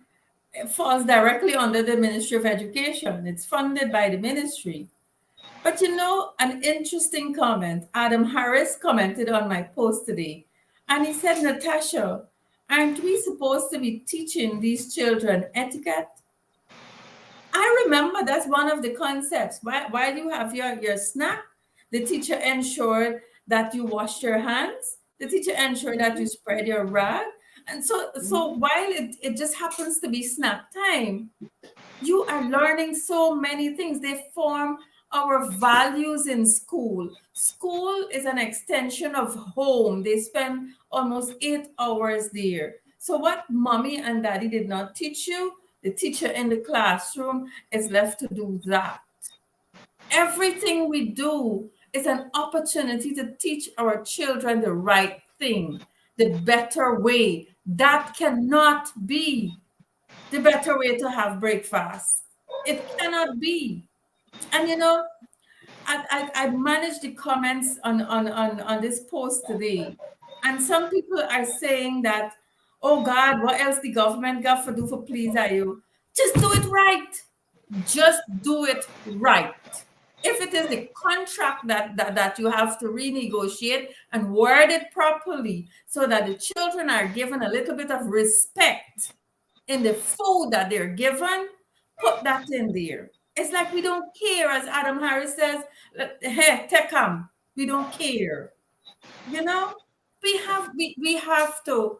falls directly under the Ministry of Education. It's funded by the ministry. But you know, an interesting comment, Adam Harris commented on my post today. And he said, Natasha, aren't we supposed to be teaching these children etiquette? I remember that's one of the concepts. While you have your snack, the teacher ensured that you wash your hands. The teacher ensured that you spread your rag. And so while it just happens to be snack time, you are learning so many things. They form our values in school. School is an extension of home. They spend almost 8 hours there. So what mommy and daddy did not teach you, the teacher in the classroom is left to do that. Everything we do is an opportunity to teach our children the right thing, the better way. That cannot be the better way to have breakfast. It cannot be. And you know, I managed the comments on this post today, and some people are saying that, oh God, what else the government got to do for please are you? Just do it right. Just do it right. If it is the contract that you have to renegotiate and word it properly so that the children are given a little bit of respect in the food that they're given, put that in there. It's like we don't care, as Adam Harris says, hey, take them. We don't care. You know, we have to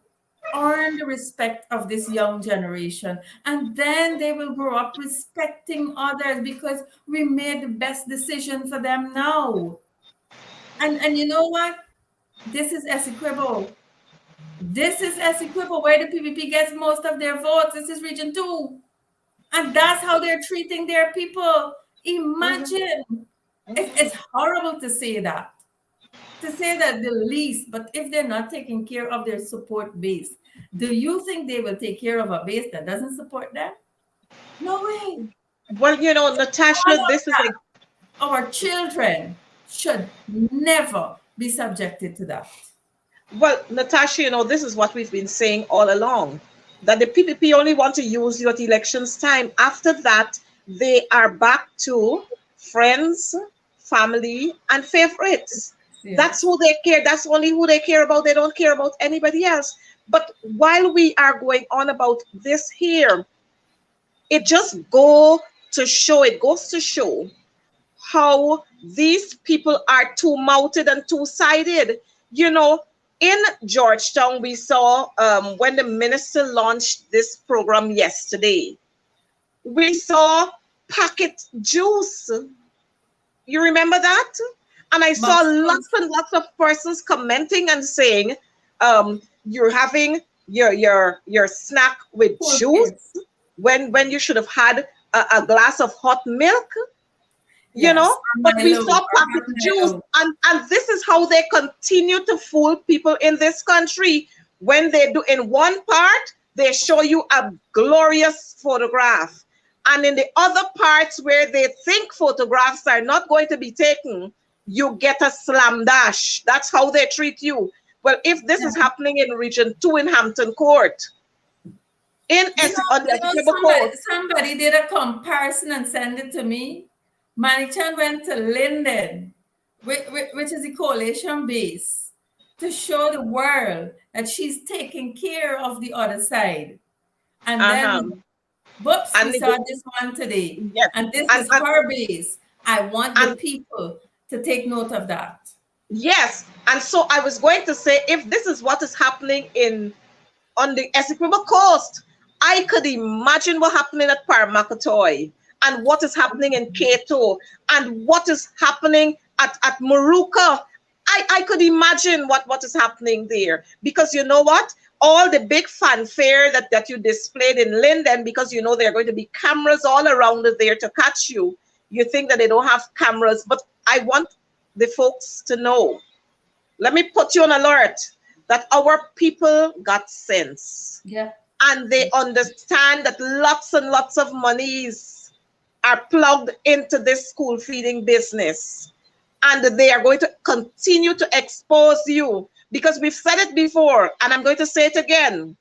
earn the respect of this young generation, and then they will grow up respecting others because we made the best decision for them now. And you know what? This is Essequibo. This is Essequibo, where the PPP gets most of their votes. This is Region 2. And that's how they're treating their people. Imagine. It's horrible to say that. To say that the least, but if they're not taking care of their support base, do you think they will take care of a base that doesn't support them? No way. Well, you know, Natasha, this is our children should never be subjected to that. Well, Natasha, you know, this is what we've been saying all along, that the PPP only want to use you at elections time. After that, they are back to friends, family, and favorites. That's who they care. That's only who they care about. They don't care about anybody else. But while we are going on about this here, it goes to show how these people are two-mouthed and two-sided. You know, in Georgetown, we saw when the minister launched this program yesterday, we saw packet juice. You remember that? And I saw lots and lots of persons commenting and saying, you're having your snack with juice when you should have had a glass of hot milk. You know, but we saw packet juice, and this is how they continue to fool people in this country. When they do, in one part, they show you a glorious photograph, and in the other parts where they think photographs are not going to be taken, you get a slam dash. That's how they treat you. Well, if this is happening in Region 2 in Hampton Court, somebody did a comparison and sent it to me. Manichan went to Linden, which is the coalition base, to show the world that she's taking care of the other side. And then, whoops, we saw this one today. Yes. And this is her base. I want the people to take note of that. Yes. And so I was going to say, if this is what is happening on the Essequibo coast, I could imagine what happening at Paramakatoy, and what is happening in Cato, and what is happening at Moruca. I could imagine what is happening there. Because you know what? All the big fanfare that you displayed in Linden, because you know there are going to be cameras all around there to catch you. You think that they don't have cameras, but I want the folks to know. Let me put you on alert that our people got sense. Yeah. And they understand that lots and lots of monies are plugged into this school feeding business, and they are going to continue to expose you, because we've said it before and I'm going to say it again.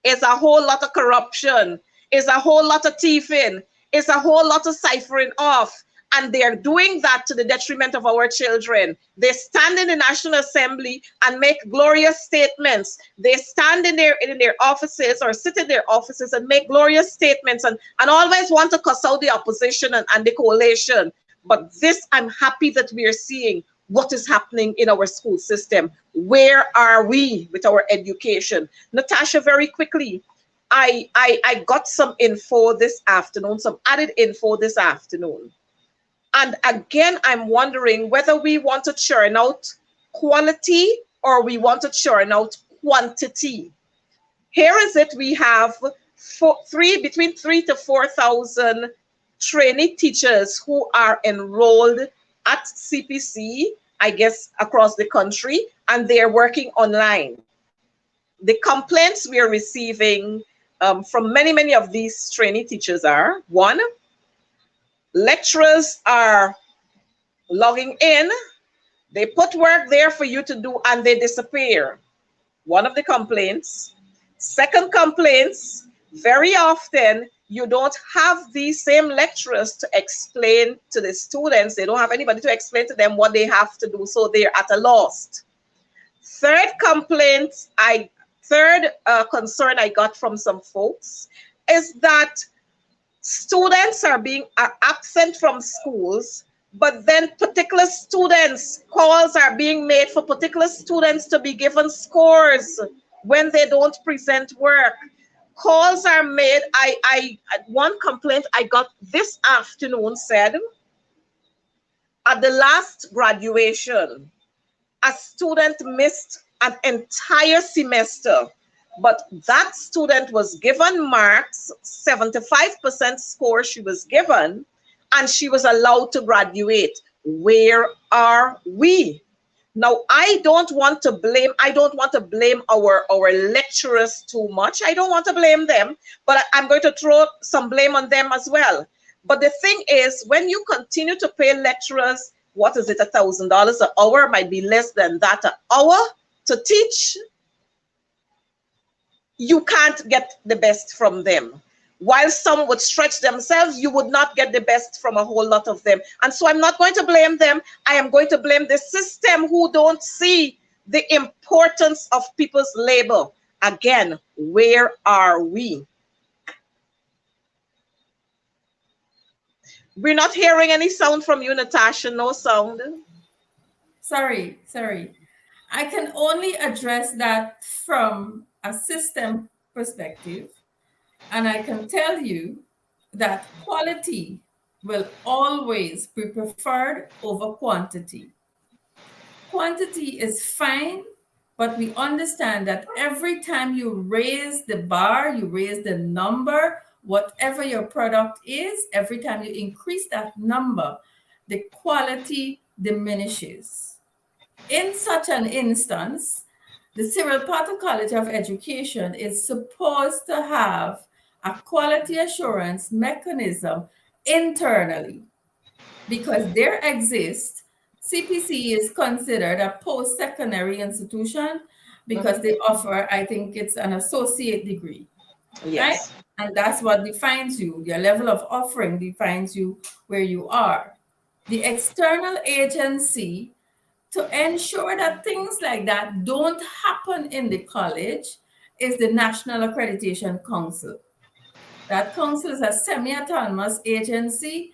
It's a whole lot of corruption, it's a whole lot of thieving, it's a whole lot of ciphering off, and they're doing that to the detriment of our children. They stand in the National Assembly and make glorious statements. They stand in their offices or sit in their offices and make glorious statements and always want to cuss out the opposition and the coalition. But this, I'm happy that we are seeing what is happening in our school system. Where are we with our education? Natasha, very quickly, I got some info this afternoon, some added info this afternoon. And again, I'm wondering whether we want to churn out quality or we want to churn out quantity. Here is it. We have between 3,000 to 4,000 trainee teachers who are enrolled at CPC, I guess, across the country, and they're working online. The complaints we are receiving from many of these trainee teachers are, one, lecturers are logging in, they put work there for you to do, and they disappear. One of the complaints. Second complaints, very often you don't have these same lecturers to explain to the students. They don't have anybody to explain to them what they have to do, so they're at a loss. Third complaint, third concern I got from some folks is that students are absent from schools, but then particular students, calls are being made for particular students to be given scores when they don't present work. Calls are made. One complaint I got this afternoon said, at the last graduation, a student missed an entire semester, but that student was given marks, 75% score she was given, and she was allowed to graduate. Where are we? Now, I don't want to blame our lecturers too much. I don't want to blame them, but I'm going to throw some blame on them as well. But the thing is, when you continue to pay lecturers, what is it, $1,000 an hour, might be less than that an hour to teach, you can't get the best from them. While some would stretch themselves, you would not get the best from a whole lot of them. And so I'm not going to blame them. I am going to blame the system who don't see the importance of people's labor. Again, where are we? We're not hearing any sound from you, Natasha. No sound. Sorry. I can only address that from a system perspective. And I can tell you that quality will always be preferred over quantity. Quantity is fine, but we understand that every time you raise the bar, you raise the number, whatever your product is, every time you increase that number, the quality diminishes. In such an instance, the Cyril Potter College of Education is supposed to have a quality assurance mechanism internally, because there exists, CPC is considered a post-secondary institution because they offer, I think it's an associate degree. Yes. Right? And that's what defines you. Your level of offering defines you where you are. The external agency to ensure that things like that don't happen in the college is the National Accreditation Council. That council is a semi-autonomous agency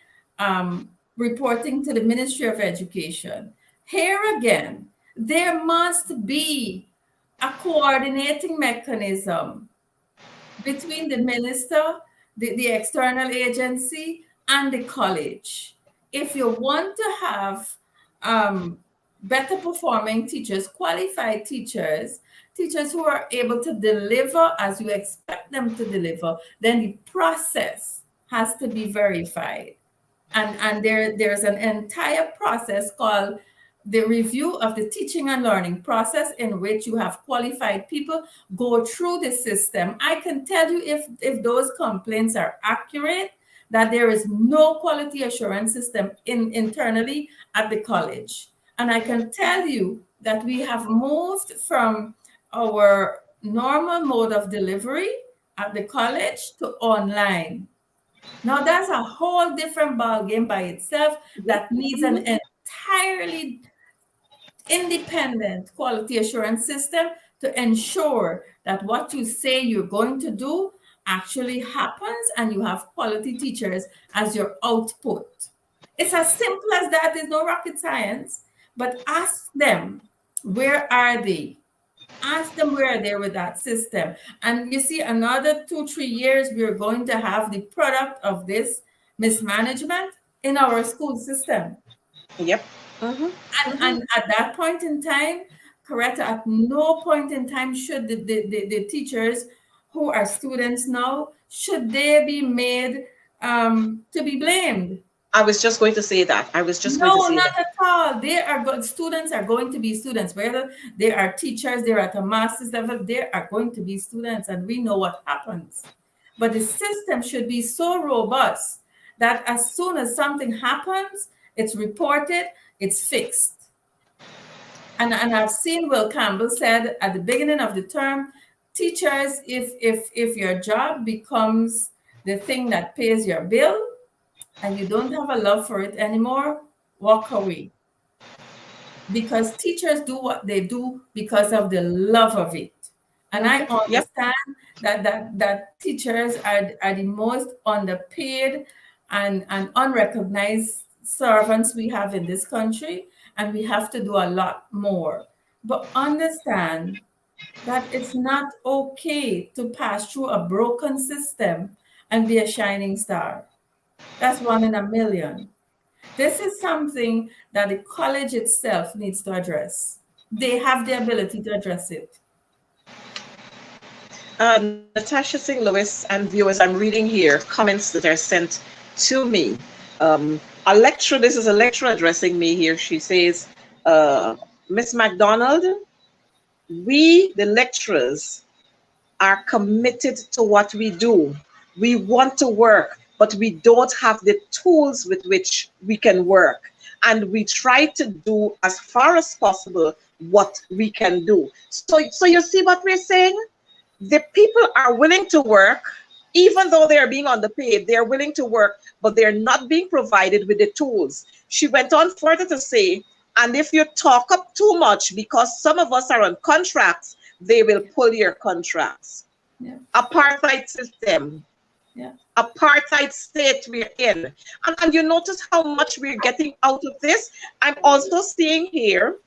reporting to the Ministry of Education. Here again, there must be a coordinating mechanism between the minister, the external agency, and the college. If you want to have better performing teachers, qualified teachers, teachers who are able to deliver as you expect them to deliver, then the process has to be verified. And there's an entire process called the review of the teaching and learning process, in which you have qualified people go through the system. I can tell you if those complaints are accurate, that there is no quality assurance system internally at the college. And I can tell you that we have moved from our normal mode of delivery at the college to online. Now that's a whole different ballgame by itself that needs an entirely independent quality assurance system to ensure that what you say you're going to do actually happens and you have quality teachers as your output. It's as simple as that. There's no rocket science. But ask them, where are they? Ask them where they're with that system. And you see, another 2-3 years, we're going to have the product of this mismanagement in our school system. Yep. And at that point in time, Coretta, at no point in time should the teachers who are students now, should they be made to be blamed. I was just going to say that. No, not at all. They are good. Students are going to be students. Whether they are teachers, they're at a master's level, they are going to be students, and we know what happens. But the system should be so robust that as soon as something happens, it's reported, it's fixed. And I've seen Will Campbell said at the beginning of the term, teachers, if your job becomes the thing that pays your bill, and you don't have a love for it anymore, walk away. Because teachers do what they do because of the love of it. And I understand that teachers are the most underpaid and unrecognized servants we have in this country, and we have to do a lot more. But understand that it's not okay to pass through a broken system and be a shining star. That's 1 in a million. This is something that the college itself needs to address. They have the ability to address it. Natasha Singh Lewis and viewers, I'm reading here comments that are sent to me. This is a lecturer addressing me here. She says, Miss McDonald, we, the lecturers, are committed to what we do. We want to work, but we don't have the tools with which we can work. And we try to do as far as possible what we can do. So you see what we're saying? The people are willing to work, Even though they are being underpaid, they are willing to work, but they're not being provided with the tools. She went on further to say, and if you talk up too much, because some of us are on contracts, they will pull your contracts. Yeah. Apartheid system. Yeah. Apartheid state we're in. And you notice how much we're getting out of this. I'm also seeing here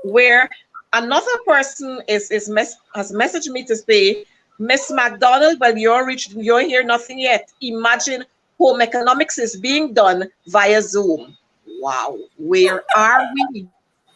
where another person has messaged me to say, Miss McDonald, well, you're here, nothing yet. Imagine home economics is being done via Zoom. Wow, where are we?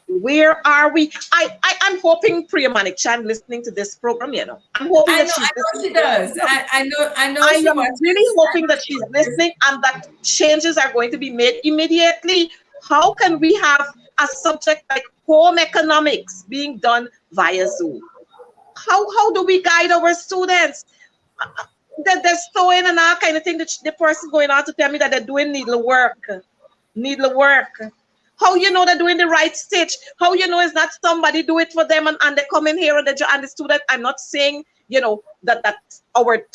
Where are we? I'm hoping Priya Manik-Chan listening to this program, you know. I'm hoping that she's I know she does. I know I she am watches. really hoping that she's listening and that changes are going to be made immediately. How can we have a subject like home economics being done via Zoom? How do we guide our students? They're sewing and all kind of thing. The person going on to tell me that they're doing needlework. How you know they're doing the right stitch? How you know it's not somebody do it for them and they come in here and the student? I'm not saying, you know, that our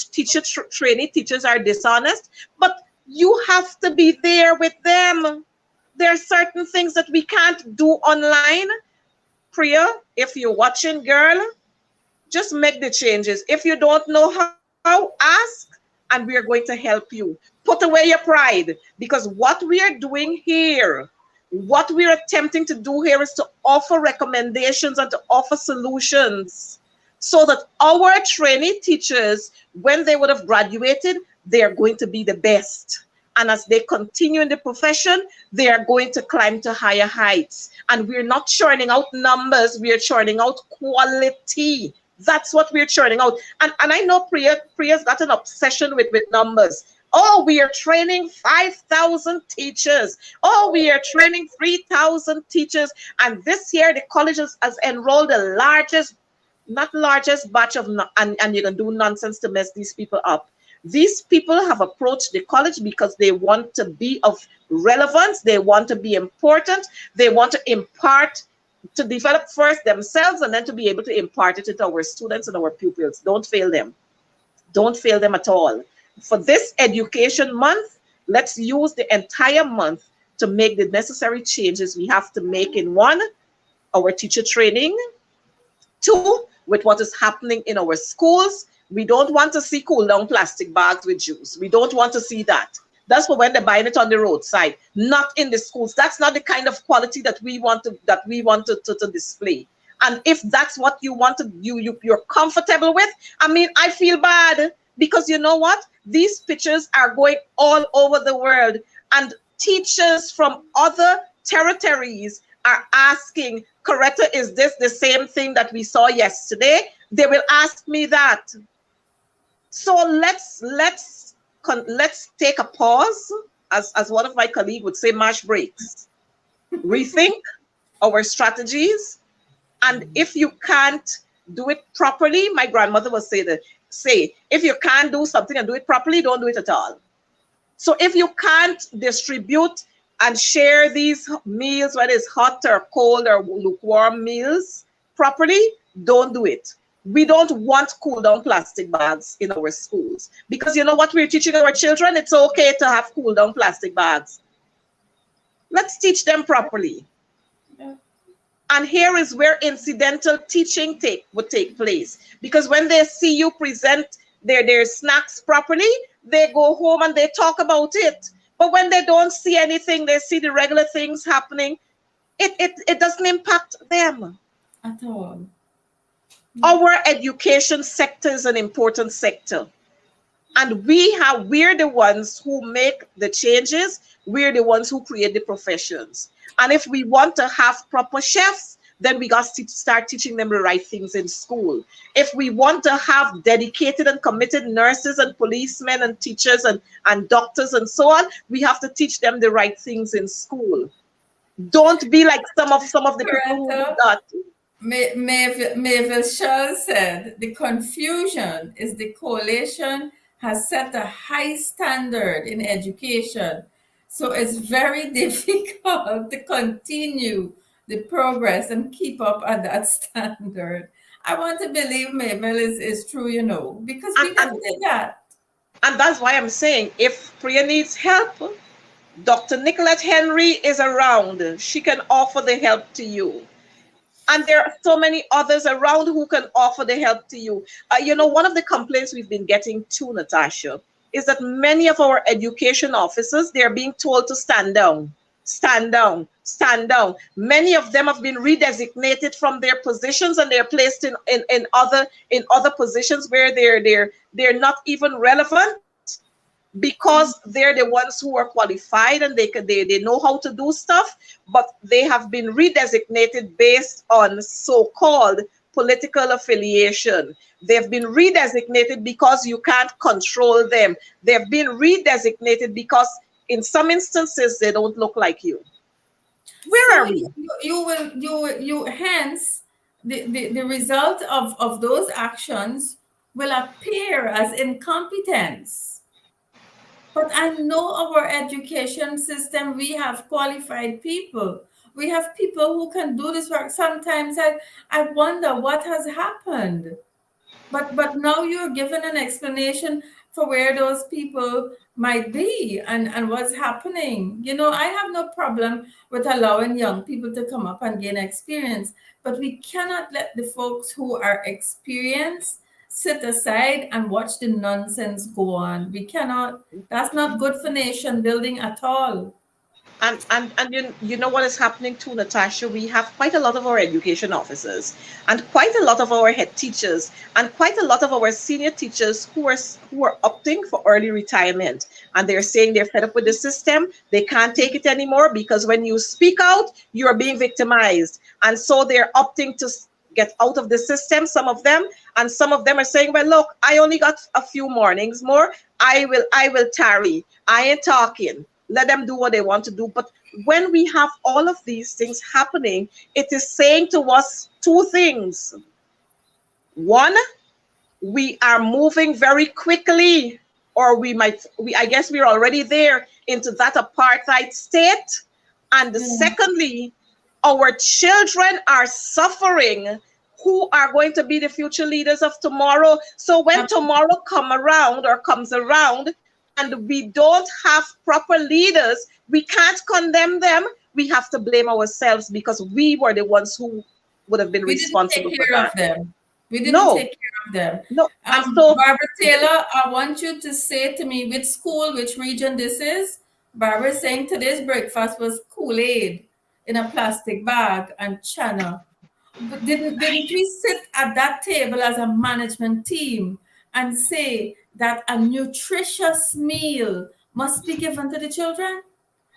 trainee teachers are dishonest, but you have to be there with them. There are certain things that we can't do online. Priya, if you're watching, girl, just make the changes. If you don't know how, ask, and we are going to help you. Put away your pride, because what we are doing here, what we're attempting to do here is to offer recommendations and to offer solutions so that our trainee teachers, when they would have graduated, they are going to be the best. And as they continue in the profession, they are going to climb to higher heights. And we're not churning out numbers, we are churning out quality. That's what we're churning out. And I know Priya's got an obsession with numbers. Oh, we are training 5,000 teachers. Oh, we are training 3,000 teachers. And this year, the college has enrolled the largest, not largest batch of, and you can do nonsense to mess these people up. These people have approached the college because they want to be of relevance. They want to be important. They want to impart, to develop first themselves and then to be able to impart it to our students and our pupils. Don't fail them. Don't fail them at all. For this education month, let's use the entire month to make the necessary changes we have to make in one, our teacher training, two, with what is happening in our schools. We don't want to see cool down plastic bags with juice. We don't want to see that. That's for when they're buying it on the roadside, not in the schools. That's not the kind of quality that we want to display. And if that's what you want to you're comfortable with, I mean, I feel bad, because you know what? These pictures are going all over the world, and teachers from other territories are asking, Coretta, is this the same thing that we saw yesterday? They will ask me that. So let's take a pause, as one of my colleagues would say, marsh breaks. Rethink our strategies, and if you can't do it properly, my grandmother would say, if you can't do something and do it properly, don't do it at all. So if you can't distribute and share these meals, whether it's hot or cold or lukewarm meals, properly, don't do it. We don't want cool down plastic bags in our schools, because you know what we're teaching our children? It's okay to have cool down plastic bags. Let's teach them properly. Yeah. And here is where incidental teaching would take place, because when they see you present their snacks properly, they go home and they talk about it. But when they don't see anything, they see the regular things happening, it doesn't impact them at all. Our education sector is an important sector, and we're the ones who make the changes. We're the ones who create the professions. And if we want to have proper chefs, then we got to start teaching them the right things in school. If we want to have dedicated and committed nurses and policemen and teachers and doctors and so on, we have to teach them the right things in school. Don't be like some of the people who do that. Mavis Shaw said, the confusion is the coalition has set a high standard in education. So it's very difficult to continue the progress and keep up at that standard. I want to believe Mabel is true, you know, because we never did that. And that's why I'm saying if Priya needs help, Dr. Nicolette Henry is around. She can offer the help to you. And there are so many others around who can offer the help to you. One of the complaints we've been getting too, Natasha, is that many of our education officers, they're being told to stand down, stand down, stand down. Many of them have been redesignated from their positions, and they're placed in other positions where they're not even relevant, because they're the ones who are qualified and they know how to do stuff, but they have been redesignated based on so-called political affiliation. They've been redesignated because you can't control them. They've been redesignated because in some instances they don't look like you. Where are we? You hence the result of those actions will appear as incompetence. But I know our education system, we have qualified people. We have people who can do this work. Sometimes I wonder what has happened. But now you're given an explanation for where those people might be and what's happening. I have no problem with allowing young people to come up and gain experience, but we cannot let the folks who are experienced sit aside and watch the nonsense go on. We cannot. That's not good for nation building at all. And you know what is happening too, Natasha? We have quite a lot of our education officers and quite a lot of our head teachers and quite a lot of our senior teachers who are opting for early retirement. And they're saying they're fed up with the system. They can't take it anymore because when you speak out, you're being victimized. And so they're opting to get out of the system, some of them. And some of them are saying, well, look, I only got a few mornings more. I will tarry. I ain't talking. Let them do what they want to do. But when we have all of these things happening, it is saying to us two things. One, we are moving very quickly, or I guess we're already there, into that apartheid state. And secondly, our children are suffering, who are going to be the future leaders of tomorrow. So when tomorrow comes around, and we don't have proper leaders, we can't condemn them. We have to blame ourselves because we were the ones who would have been responsible for that. We didn't take care of them. No. Barbara Taylor, I want you to say to me which school, which region this is. Barbara is saying today's breakfast was Kool-Aid in a plastic bag and chana. But didn't we sit at that table as a management team and say that a nutritious meal must be given to the children,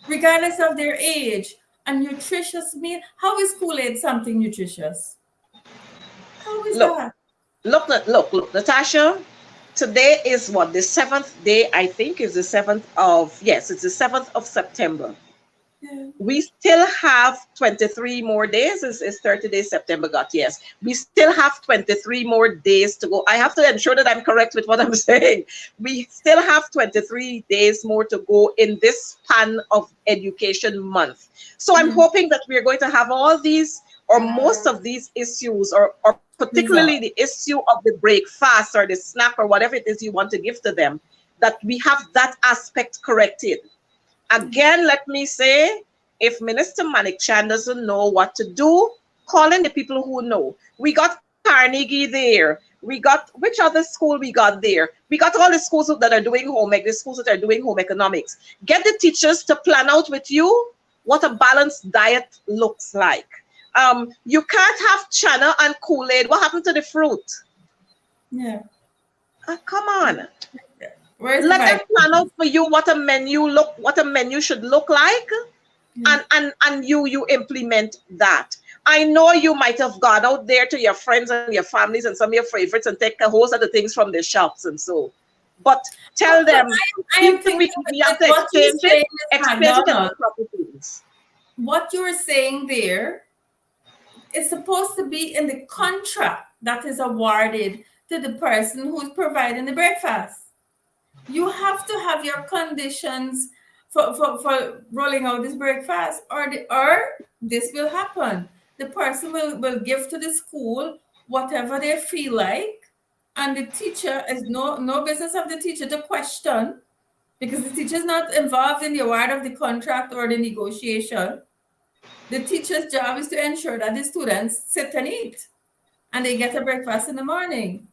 regardless of their age? A nutritious meal. How is Kool-Aid something nutritious? How is that? Look, Natasha. Today is what, the 7th day, I think, is the 7th of, yes, it's the 7th of September. Yeah. We still have 23 more days. It's 30 days September got, yes. We still have 23 more days to go. I have to ensure that I'm correct with what I'm saying. We still have 23 days more to go in this span of education month. So I'm hoping that we're going to have all these, or most of these issues, or particularly the issue of the break fast or the snack or whatever it is you want to give to them, that we have that aspect corrected. Again, let me say, if Minister Manik Chan doesn't know what to do, call in the people who know. We got Carnegie there. We got, which other school we got there? We got all the schools that are doing home ec, the schools that are doing home economics. Get the teachers to plan out with you what a balanced diet looks like. You can't have chana and Kool-Aid. What happened to the fruit? Yeah. Come on. Let them plan out for you what a menu should look like, and you implement that. I know you might have gone out there to your friends and your families and some of your favorites and take a whole lot of things from the shops and so. But tell them we have to exchange it and proper things. What you're saying there is supposed to be in the contract that is awarded to the person who's providing the breakfast. You have to have your conditions for rolling out this breakfast, or this will happen. The person will give to the school whatever they feel like, And the teacher is no business of the teacher to question, because the teacher is not involved in the award of the contract or the negotiation. The teacher's job is to ensure that the students sit and eat and they get a breakfast in the morning.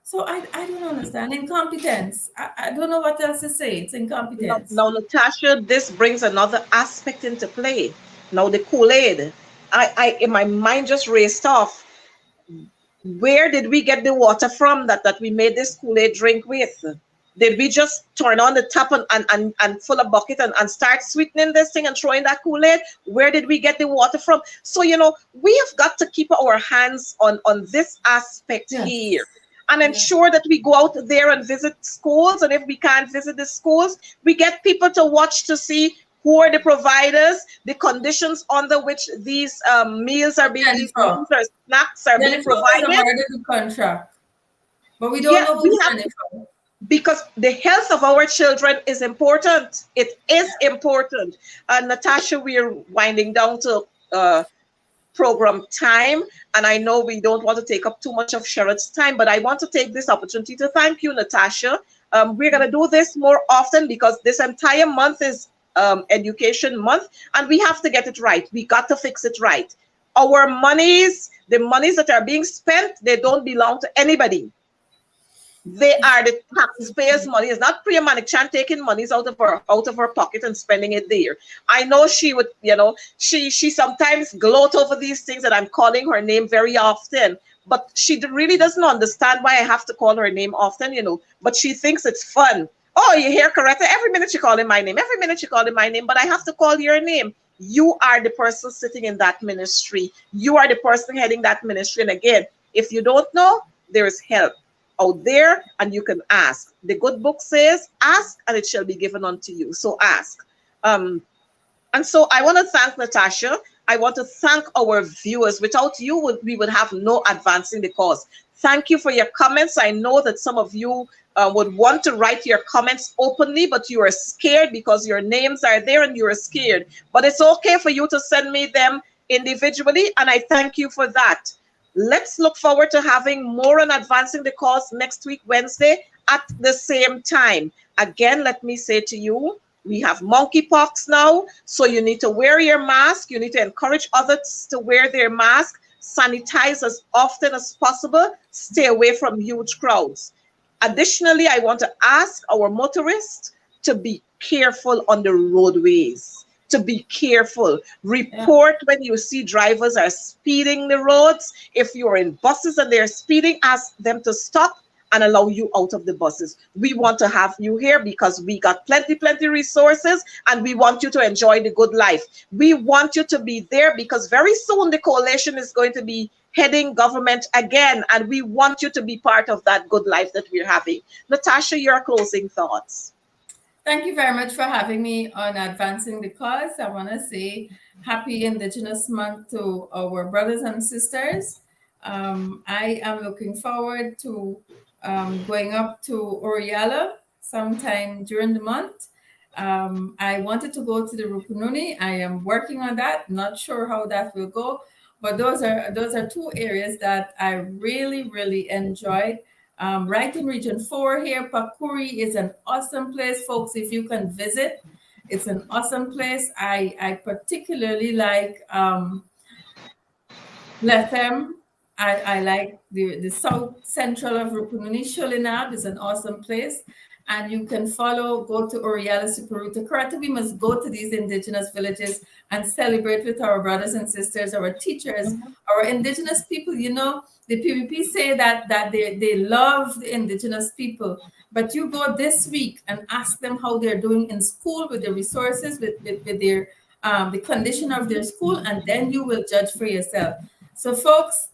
So I don't understand. Incompetence. I don't know what else to say. It's incompetence. Now, Natasha, this brings another aspect into play. Now, the Kool-Aid. In my mind just raced off. Where did we get the water from that we made this Kool-Aid drink with? Did we just turn on the tap and fill a bucket and start sweetening this thing and throwing that Kool-Aid? Where did we get the water from? So, we have got to keep our hands on this aspect here and ensure that we go out there and visit schools. And if we can't visit the schools, we get people to watch to see who are the providers, the conditions under which these meals are being used, or snacks are being provided. The contract. But we don't know who's because the health of our children is important. It is important. Natasha, we're winding down to program time, and I know we don't want to take up too much of Sherrod's time, but I want to take this opportunity to thank you, Natasha. We're going to do this more often because this entire month is Education Month, and we have to get it right. We got to fix it right. Our monies, the monies that are being spent, they don't belong to anybody. They are the taxpayers' money. It's not Priya Manikchan taking monies out of her pocket and spending it there. I know she would, she sometimes gloat over these things, and I'm calling her name very often. But she really doesn't understand why I have to call her name often, But she thinks it's fun. Oh, you hear Coretta? Every minute she calling my name. Every minute she calling my name. But I have to call your name. You are the person sitting in that ministry. You are the person heading that ministry. And again, if you don't know, there is help out there, and you can ask. The good book says, ask and it shall be given unto you. So ask. And so I want to thank Natasha. I want to thank our viewers. Without you, we would have no advancing the cause. Thank you for your comments. I know that some of you would want to write your comments openly, but you are scared because your names are there and you are scared. But it's okay for you to send me them individually, and I thank you for that. Let's look forward to having more on Advancing the Cause next week, Wednesday, at the same time. Again, let me say to you, we have monkeypox now, so you need to wear your mask. You need to encourage others to wear their mask. Sanitize as often as possible. Stay away from huge crowds. Additionally, I want to ask our motorists to be careful on the roadways. To be careful. Report when you see drivers are speeding the roads. If you're in buses and they're speeding, ask them to stop and allow you out of the buses. We want to have you here because we got plenty resources, and we want you to enjoy the good life. We want you to be there because very soon the coalition is going to be heading government again, and we want you to be part of that good life that we're having. Natasha, your closing thoughts. Thank you very much for having me on Advancing the Cause. I want to say happy Indigenous Month to our brothers and sisters. I am looking forward to going up to Oriala sometime during the month. I wanted to go to the Rupununi. I am working on that. Not sure how that will go, but those are two areas that I really enjoyed. Right in Region 4 here, Pakuri is an awesome place, folks. If you can visit, it's an awesome place. I particularly like Lethem. I like the south central of Rupununi. Sholinab is an awesome place. And you can go to Oriala Superuta. Coretta, we must go to these Indigenous villages and celebrate with our brothers and sisters, our teachers, our Indigenous people. The PVP say that they love the Indigenous people. But you go this week and ask them how they're doing in school with the resources, with their the condition of their school, and then you will judge for yourself. So, folks,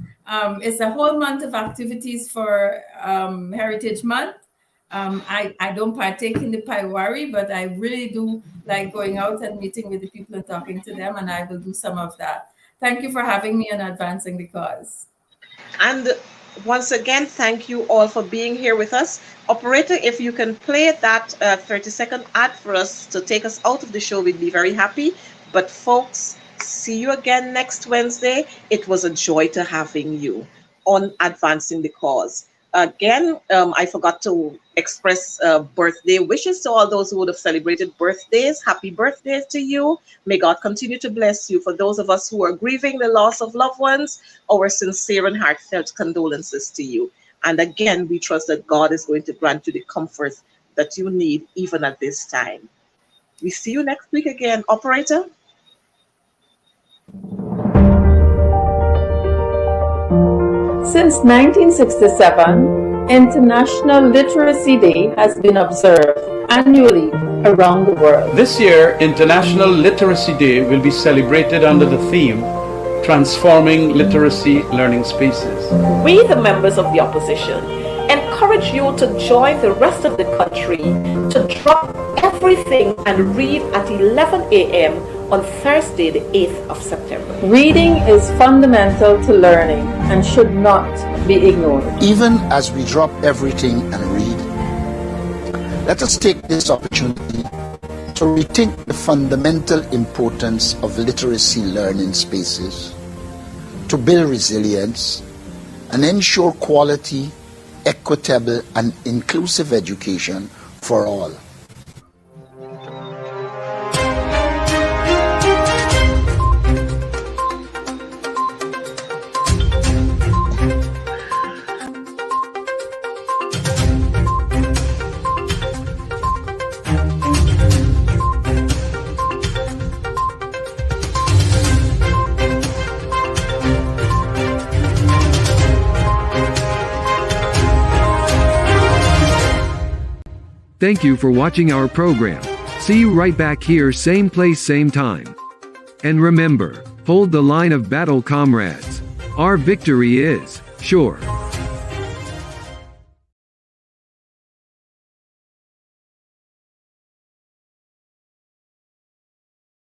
it's a whole month of activities for Heritage Month. I don't partake in the Paiwari, but I really do like going out and meeting with the people and talking to them, and I will do some of that. Thank you for having me on Advancing the Cause. And once again, thank you all for being here with us. Operator, if you can play that 30-second ad for us to take us out of the show, we'd be very happy. But folks, see you again next Wednesday. It was a joy to having you on Advancing the Cause. Again, I forgot to express birthday wishes to all those who would have celebrated birthdays. Happy birthdays to you. May God continue to bless you. For those of us who are grieving the loss of loved ones, our sincere and heartfelt condolences to you. And again, we trust that God is going to grant you the comfort that you need even at this time. We see you next week again. Operator? Since 1967, International Literacy Day has been observed annually around the world. This year, International Literacy Day will be celebrated under the theme Transforming Literacy Learning Spaces. We, the members of the opposition, encourage you to join the rest of the country to drop everything and read at 11 a.m. on Thursday, the 8th of September. Reading is fundamental to learning and should not be ignored. Even as we drop everything and read, let us take this opportunity to rethink the fundamental importance of literacy learning spaces, to build resilience and ensure quality, equitable and inclusive education for all. Thank you for watching our program. See you right back here, same place, same time. And remember, hold the line of battle, comrades. Our victory is sure.